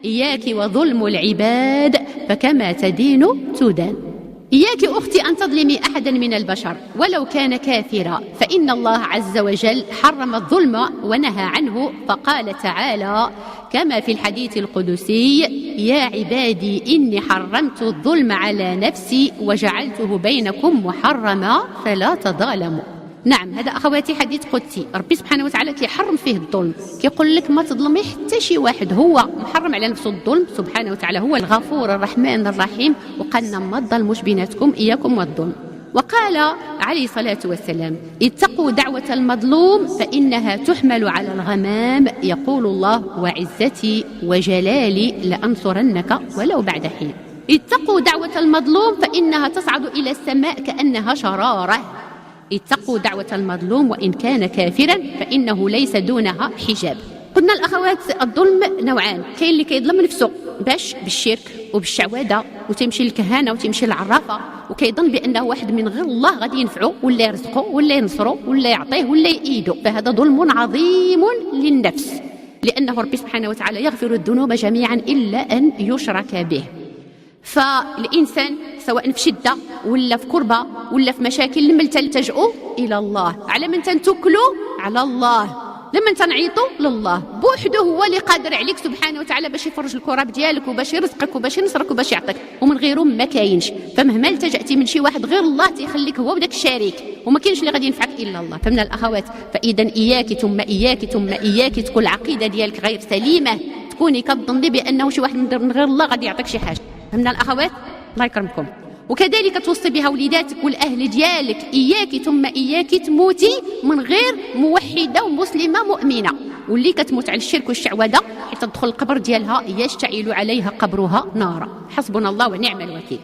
إياك وظلم العباد فكما تدين تدان. إياك أختي أن تظلمي أحدا من البشر ولو كان كافرا، فإن الله عز وجل حرم الظلم ونهى عنه، فقال تعالى كما في الحديث القدسي: يا عبادي إني حرمت الظلم على نفسي وجعلته بينكم محرما فلا تظالموا. نعم، هذا أخواتي حديث قدسي، ربي سبحانه وتعالى كيحرم فيه الظلم، كيقول لك ما تظلمي حتى شي واحد، هو محرم على نفسه الظلم سبحانه وتعالى، هو الغفور الرحمن الرحيم، وقالنا ما تظلموش بيناتكم إياكم والظلم. وقال عليه الصلاة والسلام: اتقوا دعوة المظلوم فإنها تحمل على الغمام، يقول الله: وعزتي وجلالي لأنصرنك ولو بعد حين. اتقوا دعوة المظلوم فإنها تصعد إلى السماء كأنها شرارة. اتقوا دعوة المظلوم وإن كان كافرا فإنه ليس دونها حجاب. قلنا الأخوات الظلم نوعان، كاين اللي كيظلم نفسه باش بالشرك وبالشعوذة وتمشي للكهانة وتمشي للعرافة وكيظن بأنه واحد من غير الله غادي ينفعه ولا يرزقه ولا ينصره ولا يعطيه ولا يأيده، فهذا ظلم عظيم للنفس، لأنه ربي سبحانه وتعالى يغفر الذنوب جميعا إلا أن يشرك به. فالإنسان سواء في شدة ولا في كربة ولا في مشاكل لما تلتجئوا إلى الله، على من تنتكلوا على الله، لما تنعيطوا لله بوحده، هو اللي قادر عليك سبحانه وتعالى باش يفرج الكرب ديالك وباش يرزقك وباش ينصرك وباش يعطيك، ومن غيره ما كاينش. فمهما التجأتي من شي واحد غير الله تيخليك هو وداك الشريك، وما كاينش اللي غادي ينفعك الا الله. فمن الاخوات، فاذا اياك ثم اياك ثم اياك تكون العقيده ديالك غير سليمه، تكوني كتظني بانه شي واحد من غير الله غادي يعطيك شي حاجه. فمن الاخوات الله يكرمكم، وكذلك توصي بها وليداتك والاهل ديالك، اياك ثم اياك تموتي من غير موحده ومسلمه مؤمنه، واللي كتموت على الشرك والشعوذه حتى تدخل القبر ديالها يشتعل عليها قبرها نارا، حسبنا الله ونعم الوكيل.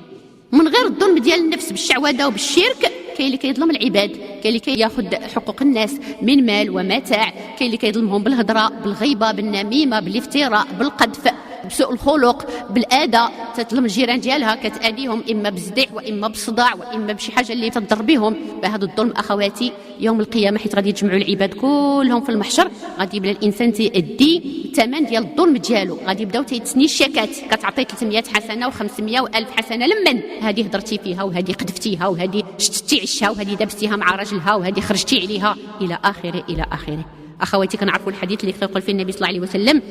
من غير الظلم ديال النفس بالشعوذه وبالشرك، كاين اللي كيظلم العباد، كاين اللي كياخذ حقوق الناس من مال ومتاع، كاين اللي كيظلمهم بالهضره، بالغيبه، بالنميمه، بالافتراء، بالقذف، بسوء الخلق، بالآذى، تظلم الجيران ديالها، كتآذيهم إما بالزديح وإما بالصداع وإما بشي حاجة اللي تضر بهم. فهذا الظلم أخواتي يوم القيامة حيت غادي يجمعوا العباد كلهم في المحشر، غادي يبدا الإنسان تيأدي الثمن ديال الظلم ديالو، غادي يبداو تيتسني الشكات، كتعطي 300 حسنة و500 و1000 حسنة، لمن هذه هضرتي فيها وهذه قذفتيها وهذه شتتي عشها وهذه دابستيها مع راجلها وهذه خرجتي عليها إلى آخره إلى آخره. أخواتي كنعرفوا الحديث اللي كيقول فيه النبي صلى الله عليه وسلم: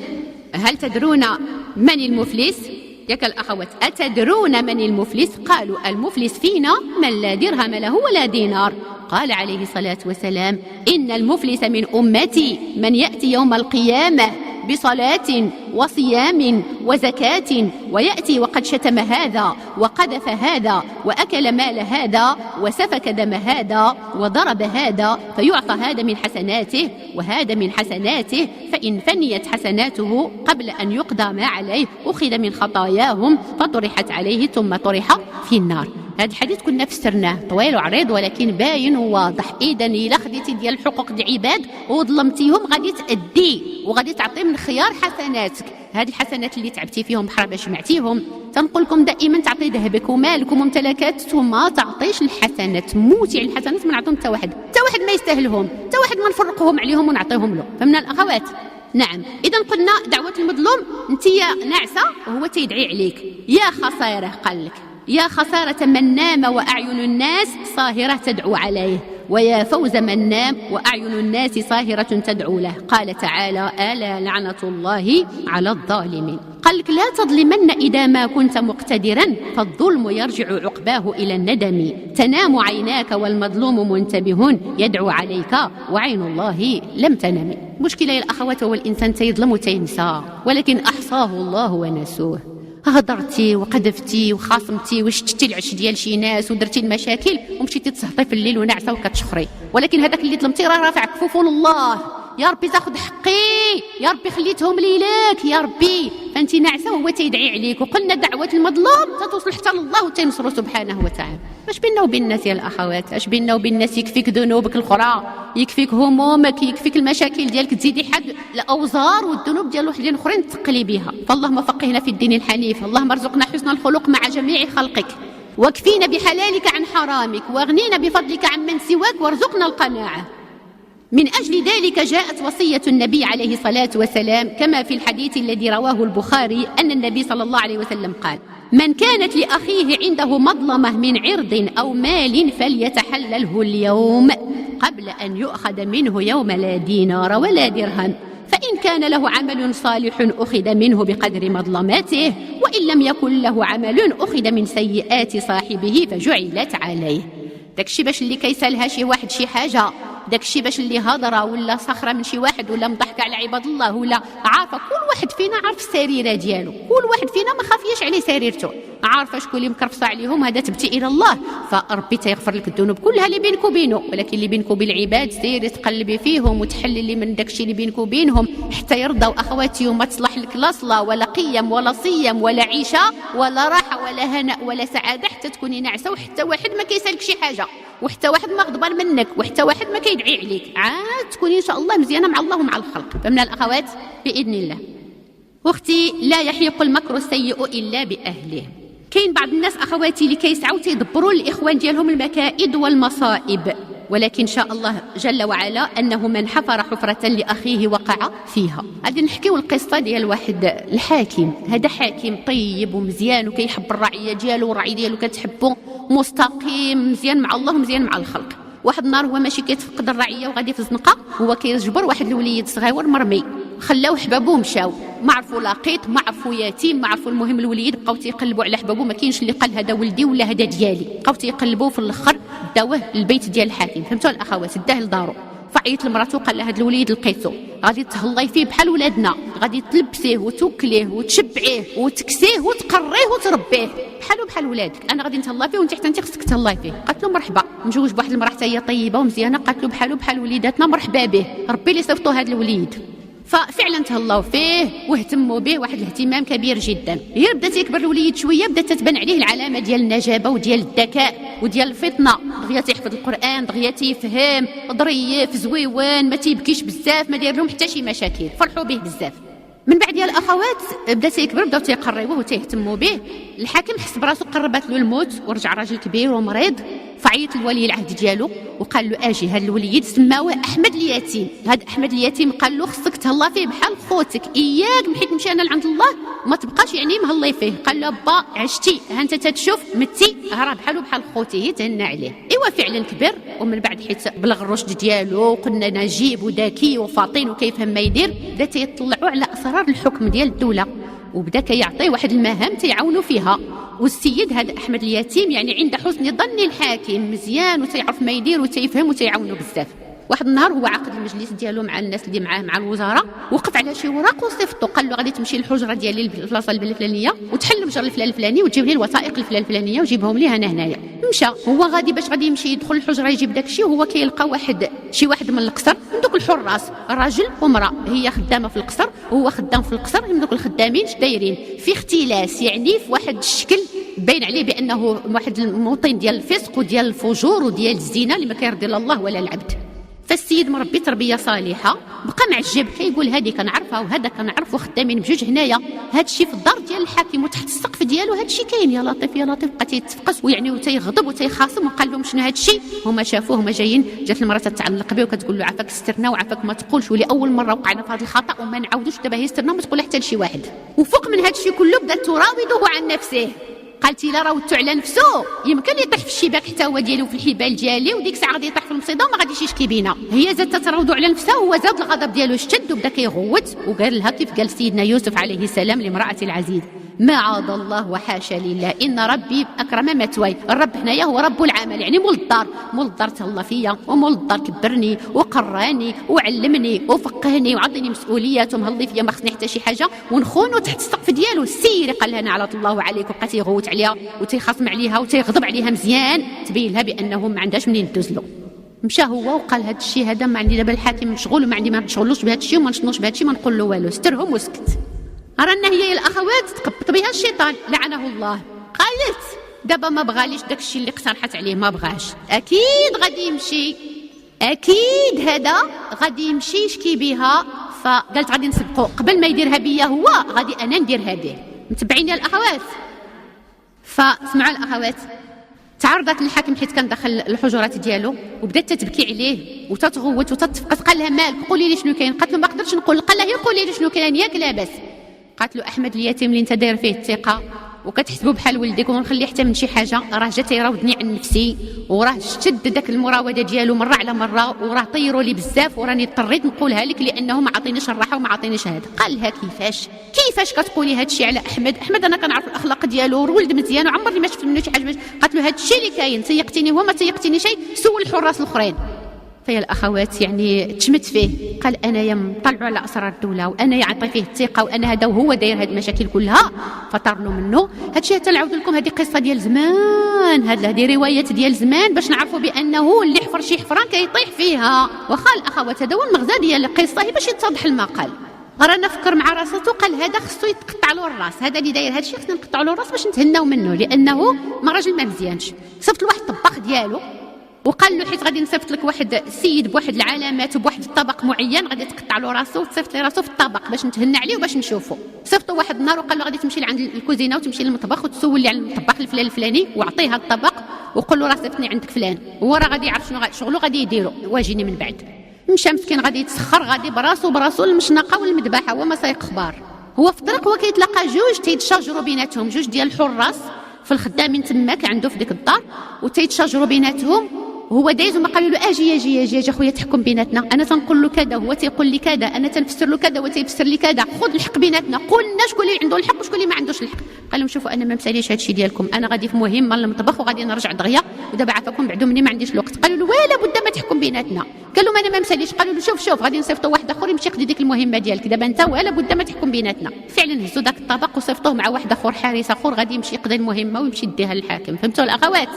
هل تدرون من المفلس؟ ياك الأخوات، أتدرون من المفلس؟ قالوا: المفلس فينا من لا درهم له ولا دينار. قال عليه الصلاة والسلام: إن المفلس من أمتي من يأتي يوم القيامة بصلاة وصيام وزكاة ويأتي وقد شتم هذا وقذف هذا وأكل مال هذا وسفك دم هذا وضرب هذا، فيعطى هذا من حسناته وهذا من حسناته، فإن فنيت حسناته قبل أن يقضى ما عليه أخذ من خطاياهم فطرحت عليه ثم طرح في النار. هذا الحديث كنا فسرناه طويل وعريض ولكن باين وواضح. إذا إلا خديتي ديال حقوق العباد وظلمتيهم غادي تأدي وغادي تعطي من خيار حسناتك، هذه الحسنات اللي تعبتي فيهم بحرا باش جمعتيهم. تنقول لكم دائما تعطي ذهبك ومالك وممتلكات وما تعطيش الحسنات، موتي على الحسنات ما نعطيهم حتى واحد ما يستاهلهم، حتى واحد ما نفرقهم عليهم ونعطيهم له. فمن الأخوات نعم، إذا قلنا دعوة المظلوم أنت يا ناعسة وهو تيدعي عليك، يا خسارة قال لك، يا خسارة من نام وأعين الناس صاهرة تدعو عليه، ويا فوز من نام وأعين الناس صاهرة تدعو له. قال تعالى: ألا لعنة الله على الظالمين. قال لك: لا تظلمن إذا ما كنت مقتدرا، فالظلم يرجع عقباه إلى الندم، تنام عيناك والمظلوم منتبه يدعو عليك وعين الله لم تنم. مشكلة يا الأخوات هو الإنسان تيظلم وتينسى، ولكن أحصاه الله ونسوه. هضرتي وقذفتي وخاصمتي وشتتي العش ديال شي ناس ودرتي المشاكل ومشيتي تسهطي في الليل وناعسه وكتشخري، ولكن هذاك اللي ظلمتي راه رافع كفوفه لله، يا ربي تاخذ حقي، يا ربي خليتهم لي لك يا ربي، فانت ناعسه وهو تيدعي عليك. وقلنا دعوه المظلوم تتوصل حتى لله وتنصره سبحانه وتعالى. اش بيننا وبين الناس يا الاخوات؟ اش بيننا وبين الناس؟ يكفيك ذنوبك الاخرى، يكفيك همومك، يكفيك المشاكل ديالك، تزيدي حد الاوزار والذنوب ديال وحدين اخرين تقلي بها. فاللهم فقهنا في الدين الحنيف، اللهم ارزقنا حسن الخلق مع جميع خلقك، واكفينا بحلالك عن حرامك، واغنينا بفضلك عن من سواك، وارزقنا القناعه. من أجل ذلك جاءت وصية النبي عليه الصلاة والسلام كما في الحديث الذي رواه البخاري أن النبي صلى الله عليه وسلم قال: من كانت لأخيه عنده مظلمة من عرض أو مال فليتحلله اليوم قبل أن يؤخذ منه يوم لا دينار ولا درهم، فإن كان له عمل صالح أخذ منه بقدر مظلماته، وإن لم يكن له عمل أخذ من سيئات صاحبه فجعلت عليه. داكشي باش اللي كيسالها شي واحد شي حاجة، داكشي باش اللي هضره ولا صخره من شي واحد ولا مضحكه على عباد الله ولا عارفه، كل واحد فينا عارف السريره ديالو، كل واحد فينا ما خافياش عليه سريرته، عارفه شكون اللي مكرفصه عليهم هذا تبتي الى الله، فربي تيغفر لك الذنوب كلها اللي بينك وبينه، ولكن اللي بينك وبين العباد سيري تقلبي فيهم وتحللي من داكشي اللي بينك وبينهم حتى يرضوا اخواتي، وما تصلح لك لا صلاه ولا قيم ولا صيام ولا عيشه ولا راحه ولا هناء ولا سعاده، حتى تكوني ناعسه وحتى واحد ما كيسالك شي حاجه، وحتى واحد ما غضبان منك، وحتى واحد ما كيدعي عليك، عاد تكوني ان شاء الله مزيانه مع الله ومع الخلق. فمن الاخوات باذن الله. اختي، لا يحيق المكر السيء الا باهله. كاين بعض الناس اخواتي اللي كيسعوا تيدبروا للاخوان ديالهم المكائد والمصائب، ولكن ان شاء الله جل وعلا انه من حفر حفره لاخيه وقع فيها. غادي نحكيو القصه ديال واحد الحاكم، هذا حاكم طيب ومزيان وكيحب الرعيه ديالو والرعيه ديالو كتحبو، مستقيم مزيان مع الله ومزيان مع الخلق. واحد النهار هو ماشي كيتفقد الرعيه وغادي في الزنقه، هو كيجبر واحد الوليد صغير مرمي، خلاو حبابو مشاو، ما عرفوا لاقيت ما عرفوا يتيم ما عرفوا، المهم الوليد بقاو تيقلبوا على حبابو، ما كاينش اللي قال هذا ولدي ولا هذا ديالي، بقاو تيقلبوا في الاخر داوه للبيت ديال الحاكم، فهمتوا الاخوات، داه لدارو، فعيط لمراته قال لها هذا الوليد لقيتو غادي تهلاي فيه بحال ولادنا، غادي تلبسيه وتوكليه وتشبعيه وتكسيه وتقريه وتربيه بحال ولادك، انا غادي نتهلا فيه وانت حتى انت خصك تهلاي فيه. قالت له مرحبا، مجوج بواحد المراه حتى هي طيبه ومزيانه، قالت له بحال وليداتنا مرحبا به، ربي اللي صيفطوا هذا الوليد. ففعلا تهلاو فيه واهتموا به واحد الاهتمام كبير جدا. غير بدا تيكبر الوليد شويه، بدات تتبان عليه العلامه ديال النجابه وديال الذكاء وديال الفطنه، دغيا تيحفظ القران، دغيا تيفهم، ظريف زويوان، ما تيبكيش بزاف، ما داير لهم حتى شي مشاكل، فرحوا به بزاف. من بعد يا الاخوات بدا تيكبر، بداو تيقريوه وتيهتموا به. الحاكم حس براسو قربت له الموت ورجع راجل كبير ومريض، فعيط لولي العهد ديالو وقال له اجي هذا الوليد سماوه احمد اليتيم، هذا احمد اليتيم قال له خصك تهلا فيه بحال خوتك، اياك حيت مشى انا لعند الله ما تبقاش يعني مهلي فيه. قال له با عشتي ها انت تتشوف متي هرا بحال خوتي، تهنى عليه. ايوا فعلا كبر، ومن بعد حيت بلغ الرشد ديالو وقلنا نجيب وذكي وفاطن وكيفهم ما يدير، بدا تيطلعوا على اسرار الحكم ديال الدوله، وبدا كيعطي واحد المهام تيعاونوا فيها. والسيد هذا احمد اليتيم يعني عند حسن ظن الحاكم، مزيان وتيعرف ما يدير وتيفهم وتيعاونوا بزاف. واحد النهار هو عقد المجلس ديالو مع الناس اللي معاه مع الوزراء، وقف على شي وراق وصيفطو، قال له غادي تمشي للحجره ديالي البلاصه الفلانيه وتحل المجر الفلان الفلاني وتجيب لي الوثائق الفلانيه وجيبهم لي انا هنايا. مشى هو غادي باش غادي يمشي يدخل الحجره يجيب داكشي، وهو كيلقى شي واحد من القصر، من دوك الحراس، راجل ومراه، هي خدامه في القصر وهو خدام في القصر، من دوك الخدامين دايرين في اختلاس، يعني في واحد الشكل باين عليه بانه واحد الموطن ديال الفسق وديال الفجور وديال الزنا اللي ما كيرضي لا الله ولا العبد. فالسيد مربي تربيه صالحه بقى معجب، كيقول هذه كنعرفها وهذا كنعرف، وخدامين بجوج هنايا، هذا الشيء في الدار ديال الحاكم وتحت السقف ديالو، هذا الشيء كاين. يا لطيف يا لطيف، بقى تيتفقس ويعني وتيغضب وتيخاصم، وقال لهم شنو هذا الشيء. هما شافوه هما جايين، جات المراه تتعلق به وكتقول له عافاك سترنا وعافاك ما تقولش، ولاول مره وقعنا في هذا الخطا وما نعاودوش دابا، هي سترنا وما تقول حتى لشي واحد. وفوق من هذا الشيء كله بدات تراوده عن نفسه، قالتي لا راودتو على نفسه يمكن يطيح في الشباك حتى هو ديالو في الحبال ديالي، وديك الساعه غادي يطيح في المصيده وما غاديش يشكي بينا. هي زادت تراودو على نفسها، هو زاد الغضب ديالو اشتد وبدا كيغوت، وقال لها كيف قال سيدنا يوسف عليه السلام لامراه العزيز: معاذ الله وحاشا لله، ان ربي اكرم مثواي. الرب هنايا هو رب العمل، يعني مول الدار تهلا فيا، ومول الدار كبرني وقراني وعلمني وفقهني وعطيني مسؤوليات ومهلي فيا، ما خصني حتى شي حاجه، ونخونو تحت السقف ديالو. السيري قال لها نعلة الله عليك، وبقى تيغوت عليها وتيخاصم عليها وتيغضب عليها مزيان، تبين لها بانه ما عندهاش منين دوزلو. مشى هو وقال هذا الشيء هذا ما عندي دابا الحاكم مشغول وما عندي ما نشغلوش بهذا الشيء وما نشنوش بهذا الشيء، ما نقول له والو، سترهم وسكت. رانا هي الاخوات تقبط بها الشيطان لعنه الله، قالت دابا ما بغاليش داك الشيء اللي اقترحت عليه، ما بغاش، اكيد غادي يمشي، اكيد هذا غادي يمشي يشكي بها. فقالت غادي نسبقوا قبل ما يديرها بيا هو، غادي انا نديرها به. متبعين يا الاخوات؟ فسمعوا الاخوات، تعرضت للحاكم حيت كان دخل الحجرات ديالو وبدات تتبكي عليه وتتغوت وتتفقس. قال لها مالك قولي لي شنو كاين؟ قالت له ما قدرتش نقول. قال لها قولي لي شنو كاين ياك لاباس؟ قالت له احمد اليتيم اللي انت داير فيه الثقه وكتحسبوا بحال ولدك ونخليه حتى من شي حاجه راه جا تيراودني عن نفسي وراه شد داك المراوده ديالو مره على مره وراه طيروا لي بزاف وراني اضطريت نقولها لك لانه ما عطينيش الراحه وما عطينيش هذا. قال لها كيفاش كتقولي هذا الشيء على احمد انا كنعرف الاخلاق ديالو ولد مزيان وعمرني ما شفت منه شي حاجه. قالت له هذا الشيء اللي كاين تيقتيني هو ما تيقتيني شيء سول الحراس الاخرين. فيا الاخوات يعني تشمت فيه. قال انا يا مطلعوا على اسرار الدوله وانا يعطي فيه الثقه وانا هذا وهو داير هذه المشاكل كلها. فطرلوا منه. هذا الشيء تنعاود لكم هذه قصه ديال زمان، هذه روايات ديال زمان باش نعرفوا بانه اللي حفر شي حفره كيطيح فيها. واخا الاخوات هذا هو المغزى ديال القصه هي باش يتضح المقال. رانا فكر مع راساتو قال هذا خصو يتقطع له الراس، هذا اللي داير هذا الشيء خصنا نقطعوا له الراس باش نتهناو منه لانه ما راجل ما مزيانش. صيفط له واحد الطباخ ديالو وقال له حيت غادي نصيفط لك واحد السيد بواحد العلامات وبواحد الطبق معين غادي تقطع له راسو وتصيفط لي راسو في الطبق باش نتهنى عليه وباش نشوفه. صيفطوا واحد النهار وقال له غادي تمشي لعند الكوزينه وتمشي للمطبخ وتسول لي على الطباخ الفلاني وعطيه الطبق وقول له راه صيفطني عندك فلان. هو راه غادي يعرف شنو شغله غادي يديرو واجيني من بعد. مشى مسكين غادي يتسخر غادي براسو للمشنقه والمذبحه هو ما سايق اخبار. هو في الطريق هو كيتلاقى جوج تيتشاجروا بيناتهم، جوج ديال الحراس في الخدامين تماك عنده في ديك الدار وتيتشاجروا بيناتهم. هو دايز وما قالوا له اجي اخويا تحكم بيناتنا، انا تنقول له كذا هو تيقول لي كذا، انا تنفسر له كذا هو تيفسر لي كذا، خذ الحق بيناتنا، قول لنا شكون اللي عنده الحق وشكون اللي ما عندوش الحق. قال لهم شوفوا انا ما مساليش هذا الشيء ديالكم، انا غادي في مهمه للمطبخ وغادي نرجع دغيا ودابا عافاكم بعدو مني ما عنديش الوقت. قالوا له ولا بد ما تحكم بيناتنا. قال لهم انا ما مساليش. قالوا له شوف غادي نصيفطوا واحد اخر يمشي يقضي ديك المهمه ديالك، دابا انت ولا بد ما تحكم بيناتنا. فعلا هزوا داك الطبق وصيفطوه مع واحد اخر حارس اخر غادي يمشي يقضي المهمه ويمشي يديها للحاكم. فهمتوا الاخوات؟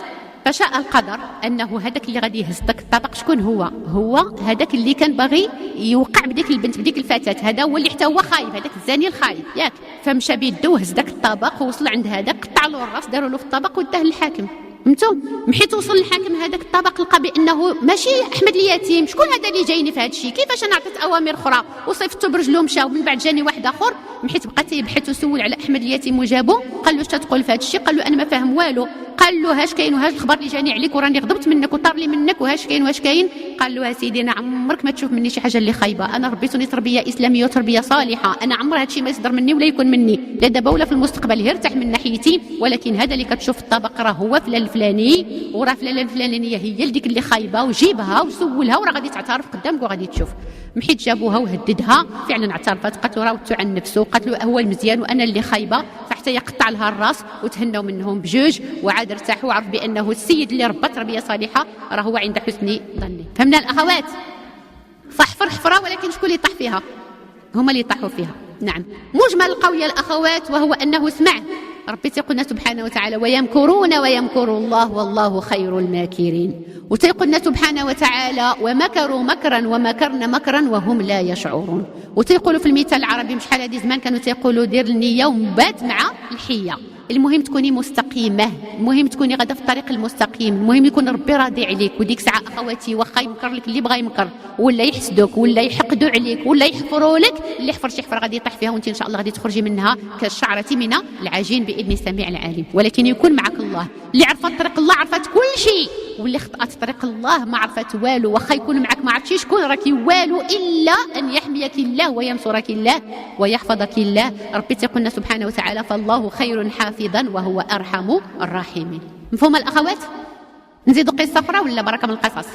فشاء القدر انه هذاك اللي غادي يهز داك الطبق شكون هو هذاك اللي كان باغي يوقع بديك البنت بديك الفتاه، هذا هو اللي حتى هو خايب، هذاك الزاني الخايب ياك. فمشى بيدو وهز داك الطبق ووصل عند هذاك قطع له الراس داروا له في الطبق وداه للحاكم. فهمتوا؟ حيت وصل الحاكم هذاك الطبق لقى بانه ماشي احمد اليتيم، شكون هذا اللي جايني في هذا الشيء؟ كيفاش انا عطيت اوامر اخرى وصيفطته برجلو مشى ومن بعد جاني واحد اخر. حيت بقى تيبحث وسول على احمد اليتيم وجابو. قال له اش تقول في هذا الشيء؟ قال له انا ما فاهم والو. قال له هاش كاين وهاش الخبر اللي جاني عليك وراني غضبت منك وطار لي منك وهاش كاين واش كاين. قال له سيدي انا عمرك ما تشوف مني شي حاجه اللي خايبه، انا ربيتوني تربيه اسلاميه وتربيه صالحه، انا عمر هادشي ما يصدر مني ولا يكون مني لا دابا ولا في المستقبل، ارتاح من ناحيتي. ولكن هذا اللي كتشوف في الطبق راه هو فلان الفلاني وراه فلان الفلانيه هي اللي ديك اللي خايبه، وجيبها وسولها وراه غادي تعترف قدامك وغادي تشوف. محيت جابوها وهددها فعلا اعترفت. قالت له راودتو عن نفسه، قالت له هو المزيان وانا اللي خايبه، فحتى يقطع لها الراس وتهنوا منهم بجوج وعاد ارتاحوا وعرف بانه السيد اللي ربى تربيه صالحه راه هو عند حسن ظني. فهمنا الاخوات؟ فحفر حفره ولكن شكون اللي طاح فيها؟ هما اللي طاحوا فيها. نعم. مجمل القول يا الاخوات وهو انه اسمع ربي تيقولنا سبحانه وتعالى ويمكرون ويمكر الله والله خير الماكرين، وتيقولنا سبحانه وتعالى ومكروا مكرا ومكرنا مكرا وهم لا يشعرون. وتيقولوا في المثال العربي مش حال هذه زمان كانوا تيقولوا دير النيه ومبات مع الحيه. المهم تكوني مستقيمه، المهم تكوني غاده في الطريق المستقيم، المهم يكون ربي راضي عليك. وديك ساعه اخواتي واخا يمكر لك اللي بغى يمكر ولا يحسدوك ولا يحقدوا عليك ولا يحفروا لك، اللي حفر شي حفره غادي يطيح فيها وانت ان شاء الله غادي تخرجي منها كالشعره من العجين باذن السميع العليم. ولكن يكون معك الله. اللي عرفت طريق الله عرفت كل شيء، واللي خطأت طريق الله ما عرفت والو. واخا يكون معك ما عرفتيش شكون راكي والو الا ان يحميك الله وينصرك الله ويحفظك الله. ربي تيقولنا سبحانه وتعالى فالله خير حافظا وهو ارحم الراحمين. مفهوم الاخوات؟ نزيدوا قصه اخرى ولا بركه من القصص؟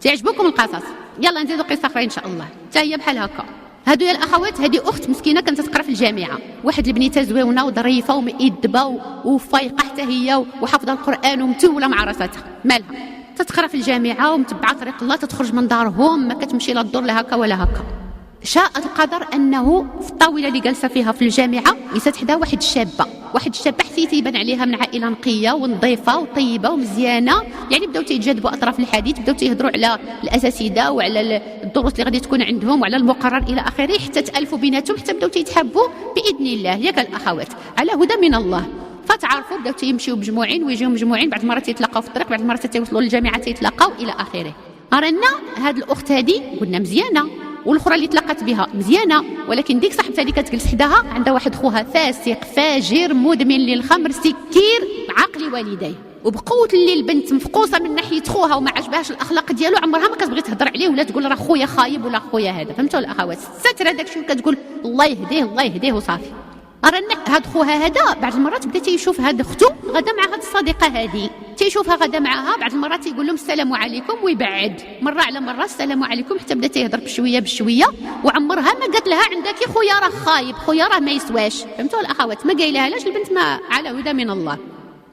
تعجبكم القصص؟ يلا نزيدوا قصه اخرى ان شاء الله حتى هي بحال هكا. هادو يا الاخوات هذه اخت مسكينه كانت تقرا في الجامعه، واحد البنيته زويونه وظريفه ومؤدبه وفايقه حتى هي وحافظه القران ومتوله مع راساتها. مالها تتقرا في الجامعه ومتبعه طريق الله، تتخرج من دارهم ما كتمشي لا الدور لا هكا ولا هكا. شاء القدر انه في الطاوله اللي جالسه فيها في الجامعه جلست حدا واحد الشابه حسيتي يبان عليها من عائله نقيه ونظيفه وطيبه ومزيانه. يعني بداو تيتجاذبوا اطراف الحديث، بداو تيهضروا على الاساتذه وعلى الدروس اللي غادي تكون عندهم وعلى المقرر الى اخره، حتى تالفوا بيناتهم حتى بداو تيتحبوا باذن الله ياك الاخوات على هدى من الله. فتعرفوا بداو تيمشيو مجموعين ويجيو مجموعين، بعد المرات يتلاقاو في الطريق، بعد المرات تيوصلوا للجامعه تيتلاقاو الى اخره. رانا هاد الاخت هذه قلنا مزيانه والاخرى اللي تلاقات بها مزيانه، ولكن ديك صاحبتها اللي كتجلس حداها عندها واحد خوها فاسق فاجر مدمن للخمر سكير عاقل والديه. وبقوه اللي البنت مفقوصه من ناحيه خوها وما عجبهاش الاخلاق ديالو، عمرها ما كتبغي تهضر عليه ولا تقول راه خويا خايب ولا خويا هذا. فهمتوا الاخوات؟ ستر هذاك الشيء وكتقول الله يهديه الله يهديه وصافي. رانا هاد خوها هذا بعض المرات بدا تيشوف هاد اختو غدا مع هاد الصديقه هذه، تيشوفها غدا معها، بعض المرات تيقول لهم السلام عليكم ويبعد مره على مره السلام عليكم، حتى بدا تيهضر بشويه بشويه، وعمرها ما قالت لها عندك خويا راه خايب، خويا راه ما يسواش. فهمتوا الاخوات؟ ما قايلها لاش البنت ما على هدى من الله.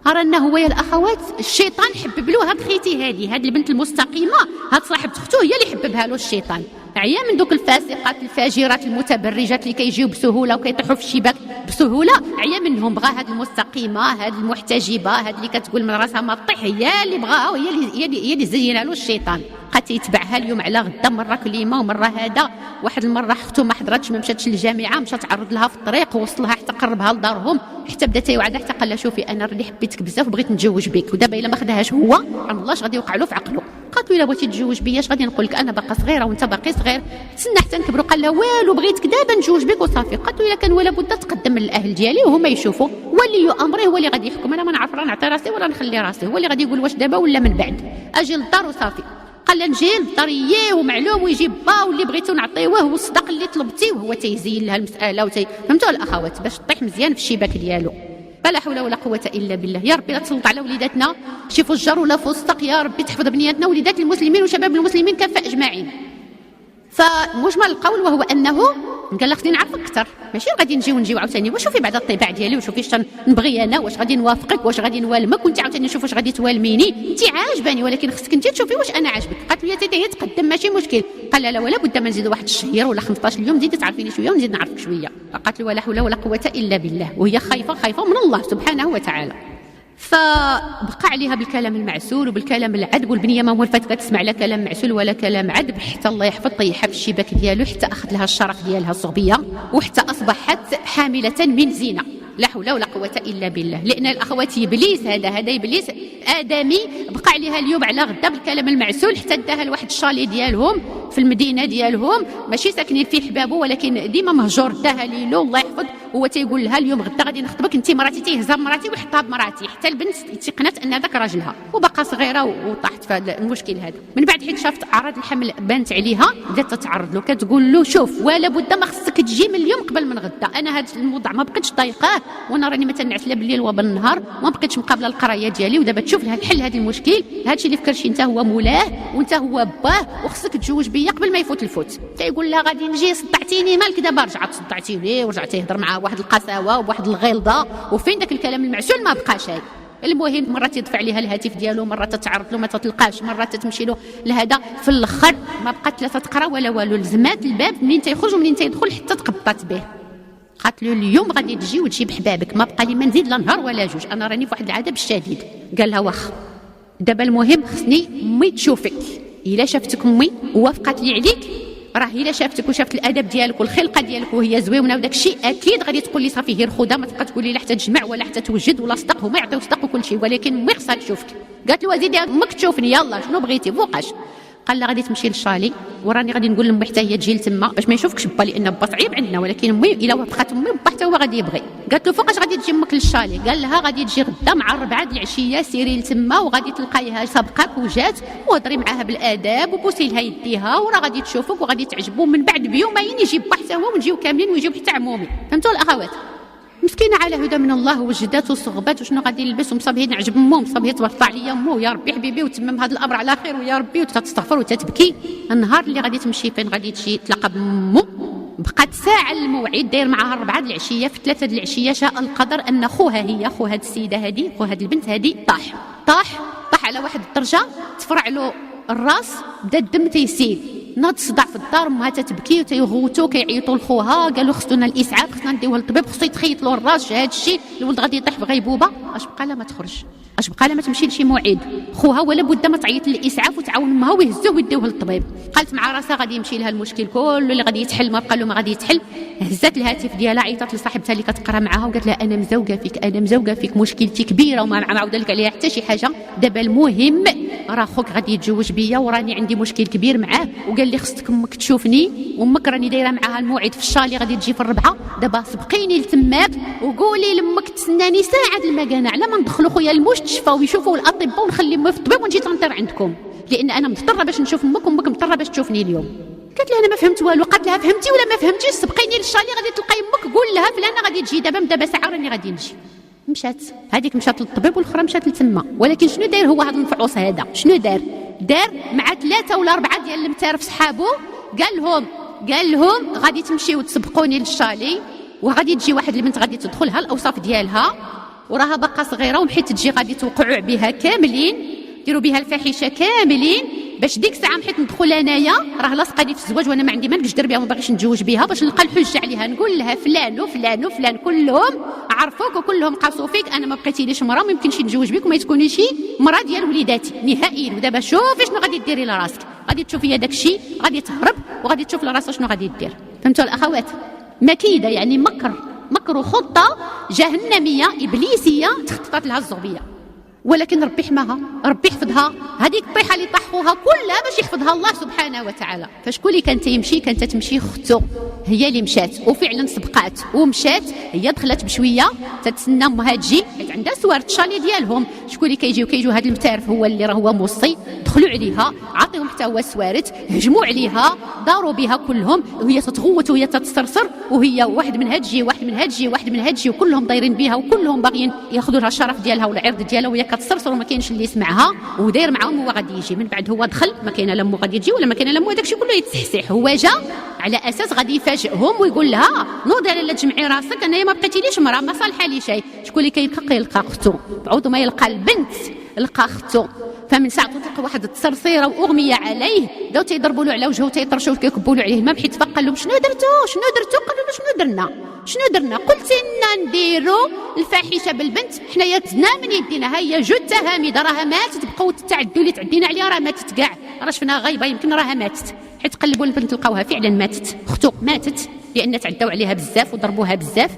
رانا هو يا الاخوات الشيطان حبب له هاد خيتي هذه، هاد البنت المستقيمه، هاد صاحبه اختو هي اللي حببها له الشيطان. عيا من دوك الفاسقات الفاجرات المتبرجات اللي كيجيو بسهوله وكيطيحوا في الشباك بسهوله، عيا منهم. بغى هاد المستقيمه، هاد المحتجبه، هاد اللي كتقول من راسها ما طيح، هي اللي بغاها وهي اللي زينها له الشيطان. بقى يتبعها اليوم على غدا، مره كليمه ومره هذا. واحد المره اختو ما حضرتش، ما مشاتش للجامعه، مشات عرض لها في الطريق ووصلها حتى قربها لدارهم، حتى بدا تيوعدها، حتى قال لها شوفي انا اللي حبيتك بزاف وبغيت نتزوج بك، ودابا الا ما خداهاش هو عن الله اش غادي يوقع له في عقله. قالت له الا بغيتي تتزوج بيا اش غادي نقول لك، انا باقا صغيره وانت باقي صغير، تسنى حتى نكبروا. قال لها والو بغيتك دابا نتزوج بك وصافي. قالت له الا كان ولا بد تقدم للاهل ديالي وهما يشوفوا، ولي امره هو اللي غادي يحكم، انا ما نعرف راه نعطي راسي ولا نخلي راسي، هو اللي غادي يقول واش دابا ولا من بعد. اجي للدار وصافي. قال لها نجي للدار ومعلوم ويجيب با واللي بغيتو نعطيوه والصداق اللي طلبتيه، وهو تيزين لها المساله فهمتوا الاخوات؟ باش تطيح مزيان في الشباك ديالو. فلا حول ولا قوه الا بالله. يا ربي لا تسلط على وليداتنا شي فجار ولا فسق، يا ربي تحفظ بنياتنا وليدات المسلمين وشباب المسلمين كافه اجمعين. فمجمل القول وهو انه قال لها خصني نعرفك اكثر، ماشي غادي نجيو عاوتاني وشوفي بعد الطباع ديالي وشوفي اش نبغي انا، واش غادي نوافقك، واش غادي نوالمك، وانت عاوتاني نشوف واش غادي توالميني، انت عاجباني ولكن خصك انت تشوفي واش انا عاجبك. قالت له يا تيتا هي تقدم ماشي مشكل. قال لا ولا بد ما نزيد واحد الشهر ولا 15 يوم، زيدي تعرفيني شويه ونزيد نعرفك شويه. قالت له ولا حول ولا قوه الا بالله، وهي خايفه من الله سبحانه وتعالى. فبقى عليها بالكلام المعسول وبالكلام العذب، والبنيه ما ولفت كتسمع لا كلام معسول ولا كلام عذب، حتى الله يحفظ طيحها في الشباك ديالو، حتى اخذ لها الشرف ديالها الصغبيه، وحتى اصبحت حامله من زينه. لا حول ولا قوه الا بالله. لان الاخوات ابليس هذا ابليس ادمي بقى عليها اليوم على غدا بالكلام المعسول، حتى داها لواحد الشالي ديالهم في المدينه ديالهم، ماشي ساكنين في حبابه ولكن ديما مهجور، داها ليلو الله يحفظ. هو تيقول لها اليوم غدا غادي نخطبك انت مراتي، تيهزها مراتي ويحطها بمراتي، حتى البنت تيقنات ان هذاك راجلها، وبقى صغيره وطاحت في هذا المشكل هذا. من بعد حيت شافت اعراض الحمل بانت عليها بدات تتعرض له، كتقول له شوف ولا بد ما خصك تجي من اليوم قبل من غدا، انا هذا الموضوع ما بقيتش طايقاه، وانا راني ما تنعس لا بالليل وبالنهار، ما بقيتش مقابله القرايه ديالي، ودابا تشوف لها الحل هذا المشكل، هادشي اللي فكرتي انت هو مولاه وانت هو باه، وخصك تتزوج بيا قبل ما يفوت الفوت. تيقول لها غادي نجي صدعتيني مالك دابا، رجعت صدعتيني ورجعت يهضر معها بواحد القساوه وبواحد الغلظه، وفين داك الكلام المعسول ما بقى شيء. المهم مره تدفع ليها الهاتف ديالو، مره تتعرض له ما تتلقاش، مره تتمشي له لهذا، في الاخر ما بقات لا تقرا ولا والو، لزمات الباب منين تيخرج ومنين تيدخل حتى تقبطات به. قالت له اليوم غادي تجي وتجيب حبابك، ما بقى لي ما نزيد لا نهار ولا جوج، انا راني في واحد العذاب الشديد. قال لها واخا دابا المهم خصني امي تشوفك، الا شافتك امي ووافقت لي عليك، راه الا شافتك وشافت الادب ديالك والخلقه ديالك وهي زوينه وداك الشيء اكيد غادي تقول لي صافي غير خذها، ما تبقى تقول لي لا حتى تجمع ولا حتى توجد ولا صدق، هما يعطيو صدق وكل شيء، ولكن امي خصها تشوفك. قالت له زيدي امك تشوفني يلا شنو بغيتي فوقاش. قال لها غادي تمشي للشالي وراني غادي نقول لامي حتى هي تجي لتما باش ما يشوفكش با، لان با صعيب عندنا، ولكن امي الا وافقت امي با حتى هو غادي يبغي. قالت له فوقاش غادي تجي امك للشالي؟ قال لها غادي تجي غدا مع 4 د العشيه، سيري لتما وغادي تلقايها سابقاك وجات، وهضري معاها بالاداب وبوسي لها يديها، وراه غادي تشوفك وغادي تعجبو، من بعد بيومين يجيب با حتى هو ونجيو كاملين ويجيو حتى عمومي. فهمتوا الاخوات؟ مسكينه على هدى من الله وجدات وصغبات وشنو غادي يلبس، ومصابيه نعجب امه، مصابيه تبرط عليا امه، يا ربي حبيبي وتمم هذا الامر على خير، ويا ربي وتستغفر وتتبكي. النهار اللي غادي تمشي فين غادي تجي تلاقى بامه، بقات ساعه الموعد داير معها 4 د العشيه، في 3 د العشيه شاء القدر ان خوها خو هاد السيده هذه، خو هاد البنت هذه طاح على واحد الدرجه، تفرع له الراس، بدا الدم تيسيل، ناض صداع في الدار، امها تتبكي وتيغوتو كيعيطوا لخوها، قالوا خصنا الاسعاف، خصنا نديوه للطبيب، خصو يتخيط له الراس، هذا الشيء الولد غادي يطيح في غيبوبه. اش بقى لها ما تخرج، اش بقى لها ما تمشي لشي موعد، خوها ولا بد ما تعيط للاسعاف وتعاون امها ويهزوه ويديوه للطبيب. قالت مع راسها غادي يمشي لها المشكل كله اللي غادي يتحل، ما بقى له ما غادي يتحل. هزت الهاتف ديالها، عيطت لصاحبتها اللي كتقرا معاها وقالت لها انا مزوقه فيك، مشكلتي كبيره وما معاوده لك عليها حتى شي حاجه، دابا المهم راه خوك غادي يتزوج بيا وراني عندي مشكل كبير معاه، وقال لي خصك امك تشوفني، وامك راني دايره معاها الموعد في الشالي غادي تجي في 4، دابا سبقيني لتماك وقولي لامك تسناني ساعه المكانه على ما ندخلوا خويا المشت ويتشفوا ويشوفوا الاطباء ونخلي في الطبيب ونجي تنطر عندكم، لان انا مضطره باش نشوف امك وامك مضطره باش تشوفني اليوم. قالت لها انا ما فهمت والو. قالت لها فهمتي ولا ما فهمتيش؟ سبقيني للشالي غادي تلقاي امك، قول لها فلانه غادي تجي دابا، من دابا ساعه راني غادي نجي. مشات هذيك مشات للطبيب والاخرى مشات لتما، ولكن شنو داير هو هذا المفعوص هذا؟ شنو دار مع 3 ولا 4 ديال المتارف صحابو، قال لهم غادي تمشيو تسبقوني للشالي، وغادي تجي واحد البنت غادي تدخلها الاوصاف ديالها وراها باقا صغيره، ومحيت تجي غادي توقعوا بها كاملين، ديروا بها الفاحشه كاملين، باش ديك الساعه محيت ندخل انايا راه لاصقاني في الزواج وانا ما عندي ما نقدر ندير بها وما باغيش نتزوج بها، باش نلقى الحجه عليها نقول لها فلان وفلان وفلان كلهم عرفوك وكلهم قاسوا فيك، انا ما بقيتيليش مرا وما يمكنش نتزوج بك وما تكونيش مرا ديال وليداتي نهائيا. ودابا شوفي شنو غادي ديري لراسك، غادي تشوفي هذاك الشيء، غادي تهرب وغادي تشوف لراسها شنو غادي دير. فهمتوا الاخوات؟ مكيده يعني مكر وخطه جهنميه ابليسيه تخططت لها الزغبيه، ولكن ربي حماها، ربي حفظها. هذيك الطيحه اللي طاحوها كلها باش يحفظها الله سبحانه وتعالى. فشكون اللي كانت يمشي؟ كانت تمشي اختو، هي اللي مشات وفعلا سبقات ومشات، هي دخلت بشويه تتسنى امها تجي، حيت عندها سوار الشالي ديالهم. شكون اللي كيجيو هذا المتعرف هو اللي راه هو موصي، دخلوا عليها عطيهم حتى هو السوارت، هجموا عليها داروا بها كلهم، وهي تتغوت وهي تتسرسر، وهي واحد منها تجي واحد منها تجي وكلهم دايرين بها وكلهم باغيين ياخذوا لها الشرف ديالها والعرض ديالها، وهي كتسرسر وما كاينش اللي يسمعها وداير معاهم هو غادي يجي. من بعد هو دخل، ما كاينه لا امو غادي تجي ولا ما كاينه لا امو، هذاك الشيء كله يتسحسح. هو جا على اساس غادي يفاجئهم ويقول لها نوضي لا تجمعي راسك، انايا ما بقيتيليش مرا ما صالحه لي شيء. شكون اللي كيلقى اختو؟ بعوض ما يلقى البنت لقى اختو. فمن ساعه تلقى واحد التصرصيره واغميه عليه، بداو تيضربوا له على وجهه وتيطرشوا وكيكبوا له عليه الماء، حيت فقال لهم شنو درتوا؟ قالوا له شنو درنا؟ قلت لنا نديروا الفاحشه بالبنت، حنايا تزنا من يدينا، هي جوج تهاميد راها ماتت، بقاو التعدوا اللي تعدينا عليها راه ماتت كاع، راه شفناها غايبه يمكن راها ماتت، حيت قلبوا البنت لقاوها فعلا ماتت، اختو ماتت لان تعداو عليها بزاف وضربوها بزاف،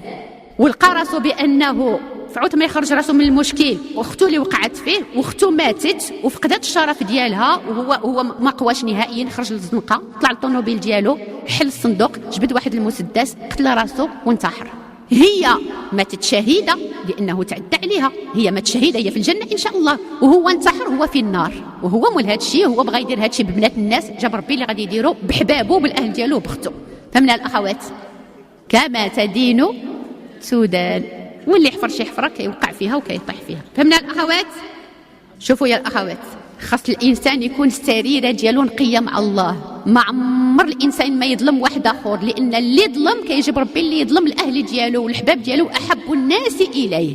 ولقى راسو بانه فعوت ما يخرج راسو من المشكل، واختو اللي وقعت فيه واختو ماتت وفقدت الشرف ديالها، وهو ما قواش نهائيا، خرج للزنقه، طلع الطوموبيل ديالو، حل الصندوق، جبد واحد المسدس، قتل راسو وانتحر. هي ماتت شهيده لانه تعدى عليها، هي ماتت شهيده، هي في الجنه ان شاء الله، وهو انتحر هو في النار، وهو مول هذا الشيء، هو بغى يدير هذا الشيء ببنات الناس، جاب ربي اللي غادي يديرو بحبابه بالاهل ديالو وبختو. فمن الاخوات كما تدين تدان، واللي يحفر شي حفره كيوقع فيها وكيطيح فيها. فمن الاخوات شوفوا يا الاخوات، خاص الانسان يكون السريره ديالو نقيه مع الله، ما عمر الانسان ما يظلم واحد اخر، لان اللي ظلم كيجيب ربي اللي يظلم الاهل ديالو والحباب ديالو احب الناس اليه.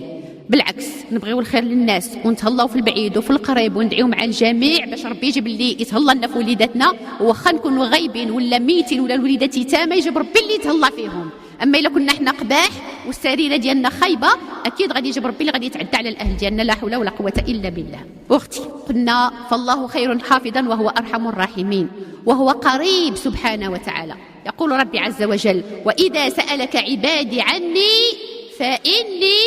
بالعكس نبغيو الخير للناس ونتهلاو في البعيد وفي القريب وندعيو مع الجميع باش ربي يجيب اللي يتهلا لنا في وليداتنا، واخا نكونوا غايبين ولا ميتين ولا الوليدات يتامى يجيب ربي اللي يتهلا فيهم. اما الا كنا حنا قباح والسريره ديالنا خايبه، اكيد غادي يجيب ربي اللي غادي يتعدى على الاهل ديالنا، لا حول ولا قوه الا بالله. اختي قلنا فالله خير حافظا وهو ارحم الراحمين، وهو قريب سبحانه وتعالى. يقول ربي عز وجل: واذا سالك عبادي عني فاني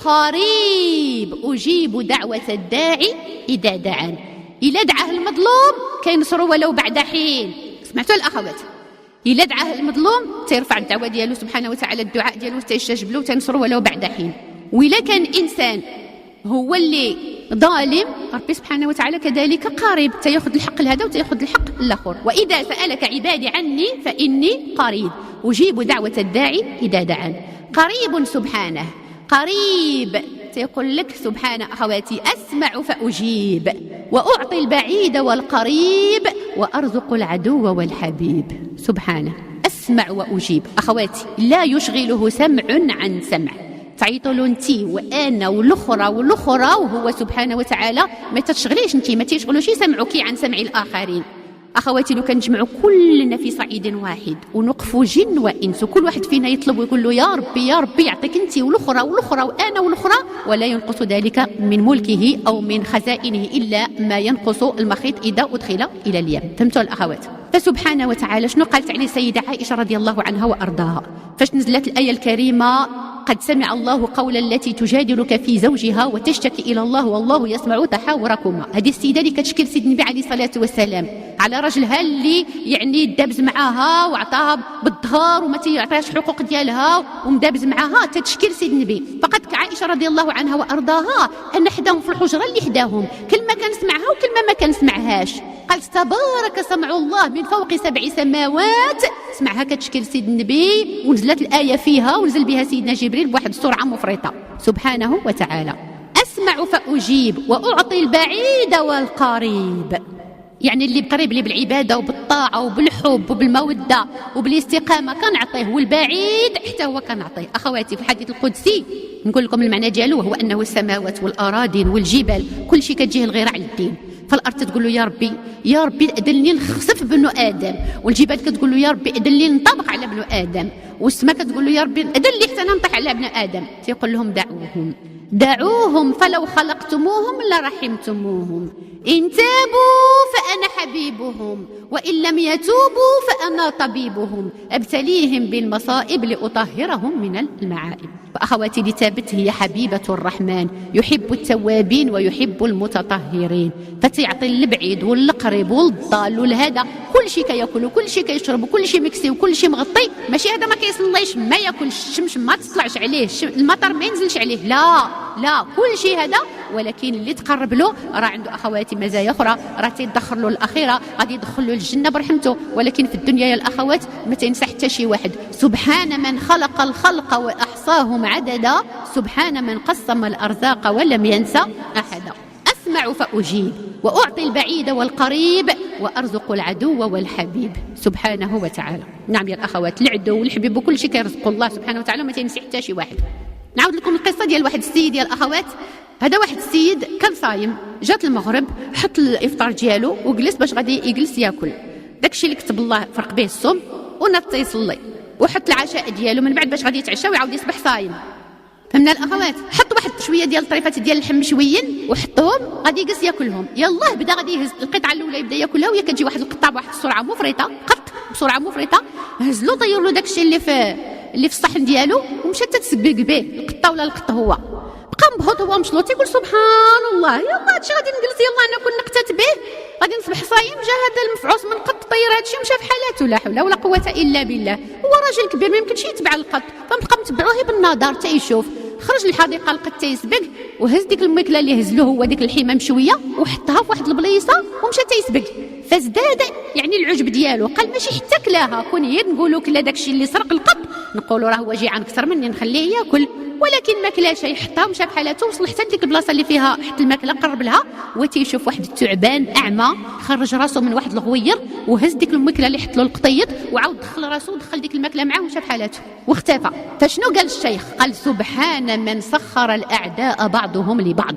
قريب اجيب دعوه الداعي اذا دعان. الا دعاه المظلوم كينصر ولو بعد حين. سمعتوا الاخوات؟ إلا دعاه المظلوم تيرفع الدعوة ديالو سبحانه وتعالى، الدعاء ديالو تيستجب له وتنصر ولو بعد حين. وإلا كان إنسان هو اللي ظالم، ربي سبحانه وتعالى كذلك قريب، تياخذ الحق لهذا وتياخذ الحق للآخر. وإذا سألك عبادي عني فإني قريب أجيب دعوة الداعي إذا دعان. قريب سبحانه، قريب يقول لك سبحانه أخواتي: أسمع فأجيب وأعطي البعيد والقريب وأرزق العدو والحبيب. سبحانه أسمع وأجيب. أخواتي لا يشغله سمع عن سمع، تعيطوا له انت وانا والاخرى وهو سبحانه وتعالى ما تشغليش انت، ما تشغلوش سمعك عن سمع الآخرين. أخواتي لو كنجمعوا كلنا في صعيد واحد ونقفوا جن وإنس وكل واحد فينا يطلب ويقول له: يا ربي يا ربي يعطيك أنت والأخرى وأنا والأخرى، ولا ينقص ذلك من ملكه أو من خزائنه إلا ما ينقص المخيط إذا أدخل إلى اليم. فهمتوا الأخوات؟ فسبحانه وتعالى شنو قالت عليه السيدة عائشة رضي الله عنها وأرضاها فاش نزلت الآية الكريمة: قد سمع الله قول التي تجادلك في زوجها وتشتكي إلى الله والله يسمع تحاوركما. هذه السيدة اللي كتشكل سيدنا النبي عليه الصلاة والسلام على راجلها اللي يعني دابز معاها وعطاها بالظهر وما تيعطيهاش الحقوق ديالها ومدابز معاها تتشكيل سيد النبي. فقد عائشه رضي الله عنها وارضاها ان حداهم في الحجره اللي حداهم كل ما كنسمعها وكل ما كنسمعهاش. قالت تبارك سمع الله من فوق 7 سماوات، سمعها كتشكيل سيد النبي ونزلت الايه فيها ونزل بها سيدنا جبريل بواحد السرعه مفرطه سبحانه وتعالى. أسمع فأجيب وأعطي البعيد والقريب، يعني اللي قريب لي بالعبادة وبالطاعة وبالحب وبالمودة وبالاستقامة كنعطيه، والبعيد حتى هو كنعطيه. أخواتي في الحديث القدسي نقول لكم المعنى ديالو، وهو أنه السماوات والأراضين والجبال كل شيء كتجيه الغيرة على الدين. فالأرض تقول له يا ربي يا ربي أدلني نخسف بنو آدم، والجبال كتقول له يا ربي أدلني نطبق على بنو آدم، والسماء كتقول له يا ربي أدلني حتى ننطح على ابن آدم. تيقول لهم دعوهم فلو خلقتموهم لرحمتموهم، إن تابوا فأنا حبيبهم وإن لم يتوبوا فأنا طبيبهم، أبتليهم بالمصائب لأطهرهم من المعائب. فأخواتي لتابت هي حبيبة الرحمن، يحب التوابين ويحب المتطهرين، فتعطي البعيد والقريب والضال والهذا كل شيء كياكل وكل شيء كيشرب وكل شيء مكسي وكل شيء مغطي. ماشي هذا ما كيصليش ما ياكلش، الشمس ما تطلعش عليه، المطر ما ينزلش عليه، لا كل شيء هذا. ولكن اللي تقرب له راه عنده اخواتي مزايا اخرى، راه تيدخر له الاخره، غادي يدخل له الجنه برحمته. ولكن في الدنيا يا الاخوات ما تنسى حتى شي واحد. سبحان من خلق الخلق واحصاهم عددا، سبحان من قسم الارزاق ولم ينسى احدا. اسمع فاجيب واعطي البعيد والقريب وارزق العدو والحبيب سبحانه وتعالى. نعم يا الاخوات، العدو والحبيب وكل شيء كيرزق الله سبحانه وتعالى، ما تنسى حتى شي واحد. نعاود لكم القصه ديال واحد السيد يا الاخوات. هذا واحد السيد كان صايم، جات المغرب حط الافطار ديالو وجلس باش غادي يجلس ياكل داكشي اللي كتب الله فرق به الصوم، ونض تيصلي وحط العشاء ديالو من بعد باش غادي يتعشى ويعاود يصبح صايم. فهمنا الاخوات؟ حط واحد شويه ديال الطريفات ديال اللحم مشويين وحطهم غادي يجلس ياكلهم. يلاه بدا غادي يهز القطعه الاولى يبدا ياكلها، وهي كتجي واحد القطعه بواحد السرعه مفرطه، بسرعه مفرطه هز له طير له داكشي اللي في الصحن ديالو ومشى تتسبق به القطه ولا القط. هو بقى مبهوط هو مشلو تيقول سبحان الله، يلا هادشي غادي نجلس، يلا انا كون نقتات به غادي نصبح صايم. جا هذا المفعوص من القط طير هادشي ومشى في حالاته، لا حول ولا قوه الا بالله. هو راجل كبير ما يمكنش يتبع القط، فبقى متبعوه بالنظر تيشوف. خرج للحديقه القط تيسبق وهز ديك الماكله اللي هز له هو ديك اللحيمه مشويه وحطها في واحد البليصه ومشى تيسبق. فازداد يعني العجب ديالو، قال ماشي حتى كلاها، كون هي نقولوا كلا داكشي اللي سرق القط نقولوا راه هو جيعان اكثر مني نخليه ياكل، ولكن ما كلاش، يحطها ومشى بحالته وصل حتى لديك البلاصه اللي فيها حط الماكله قرب لها وتيشوف واحد الثعبان اعمى خرج راسه من واحد الغوير وهز ديك الماكله اللي حط له القطيط وعاود دخل راسه ودخل ديك الماكله معاه ومشى بحالته واختفى. فشنو قال الشيخ؟ قال سبحان من سخر الاعداء بعضهم لبعض.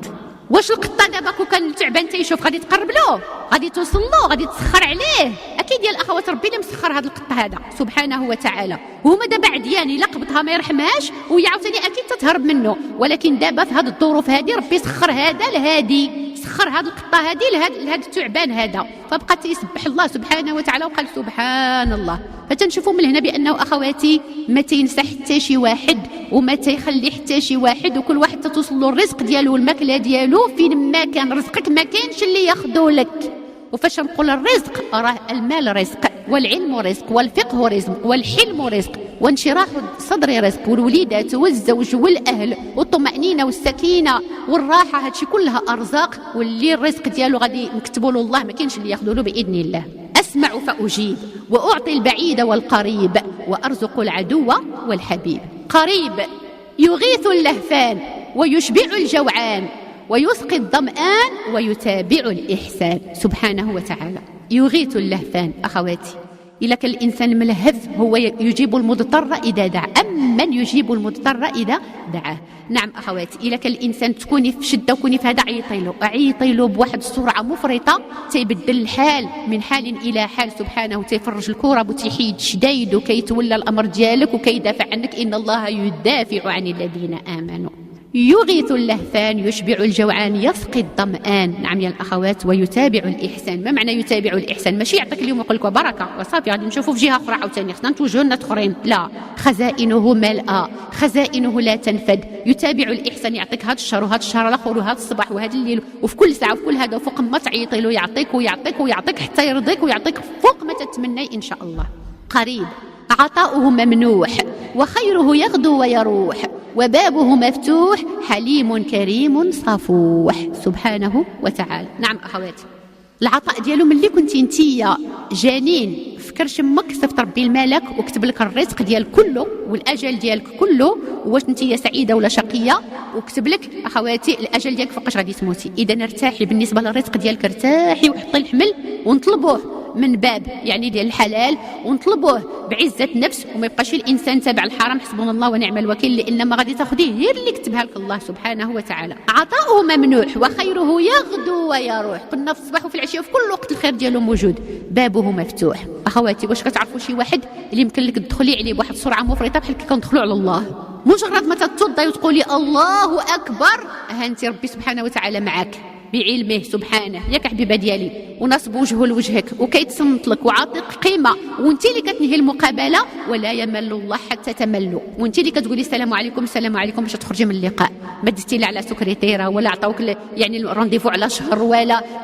واش القطه دابا كون كان الثعبان تيشوف غادي تقرب له، غادي توصل له، غادي تسخر عليه؟ اكيد يا الاخوات ربي اللي مسخر هذا القط هذا سبحانه وتعالى. وهما دابا عديان الا قبضها ما يرحمهاش وهي عاوتاني اكيد تتهرب منه، ولكن دابا في هذه الظروف هذه ربي سخر هذا لهادي، سخر هذه القطه هذه لهذا الثعبان هذا، فبقى تيسبح الله سبحانه وتعالى وقال سبحان الله. فتنشوفوا من هنا بانه اخواتي ما تينسى حتى شي واحد وما تيخلي حتى شي واحد، وكل واحد تتوصل له الرزق ديالو والماكله ديالو فين ما كان رزقك، ما كاينش اللي ياخذو لك. وفاش نقول الرزق راه المال رزق والعلم رزق والفقه رزق والحلم رزق وانشراح الصدر رزق والوليدات والزوج والاهل والطمأنينه والسكينه والراحه، هادشي كلها ارزاق، واللي الرزق ديالو غادي نكتبوا له الله ما كاينش اللي ياخذو له باذن الله. اسمع فاجيب واعطي البعيد والقريب وارزق العدو والحبيب. قريب يغيث اللهفان ويشبع الجوعان ويسقي الظمآن ويتابع الإحسان سبحانه وتعالى. يغيث اللهفان أخواتي، إلا كان الإنسان ملهف هو يجيب المضطر إذا دعا، أمن يجيب المضطر إذا دعاه. نعم أخواتي، إلا كان الإنسان تكوني في شدة وكوني في هذا عيطي له بواحد السرعة مفرطة تيبدل الحال من حال إلى حال سبحانه، تيفرج الكرب وتيحيد شدايد وكيتولى الأمر ديالك وكيدافع عنك. إن الله يدافع عن الذين آمنوا. يغيث اللهفان، يشبع الجوعان، يسقي الظمآن. نعم يا الأخوات. ويتابع الإحسان. ما معنى يتابع الإحسان؟ ماشي يعطيك اليوم ويقول لك بركة وصافي غادي نشوفوا في جهة أخرى عاوتاني خصنا نتوجهوا لناس أخرين، لا، خزائنه ملأى، خزائنه لا تنفد. يتابع الإحسان، يعطيك هذا الشهر وهذا الشهر الآخر وهذا الصباح وهذا الليل وفي كل ساعة وفي كل هذا، وفوق ما تعيطي له يعطيك ويعطيك ويعطيك حتى يرضيك ويعطيك فوق ما تتمنى إن شاء الله. قريب، عطاؤه ممنوح، وخيره يغدو ويروح، وبابه مفتوح، حليم كريم صفوح سبحانه وتعالى. نعم أخواتي، العطاء ديالو ملي كنتي انتيا جنين في كرش امك صيفط ربي الملك وكتب لك الرزق ديال كله والاجل ديالك كله، واش انتيا سعيده ولا شقيه، وكتب لك اخواتي الاجل ديالك فوقاش غادي تموتي. اذا ارتاحي بالنسبه للرزق ديالك، ارتاحي وحطي الحمل ونطلبوه من باب يعني ديال الحلال، ونطلبوه بعزه نفس، وما يبقاش الانسان تابع الحرام. حسبنا الله ونعم الوكيل، لان ما غادي تاخذيه غير اللي كتبها لك الله سبحانه وتعالى. عطاؤه ممنوح، وخيره يغدو ويروح. قلنا في الصباح وفي العشيه وفي كل وقت الخير ديالو موجود. بابه مفتوح. اخواتي، واش كتعرفوا شي واحد اللي يمكن لك تدخلي عليه بواحد السرعه مفرطه بحال كي كندخلوا على الله، مجرد ما تتوضي وتقولي الله اكبر، هانتي ربي سبحانه وتعالى معك بعلمه سبحانه، ياك حبيبه ديالي، ونصب وجهه لوجهك وكيتصنت لك وعاطيك قيمه، وانت اللي كتنهي المقابله. ولا يمل الله حتى تملوا، وانت اللي كتقولي السلام عليكم السلام عليكم باش تخرجي من اللقاء. ما دزتي لا على سكرتيره ولا عطاوك يعني الرونديفو على شهر،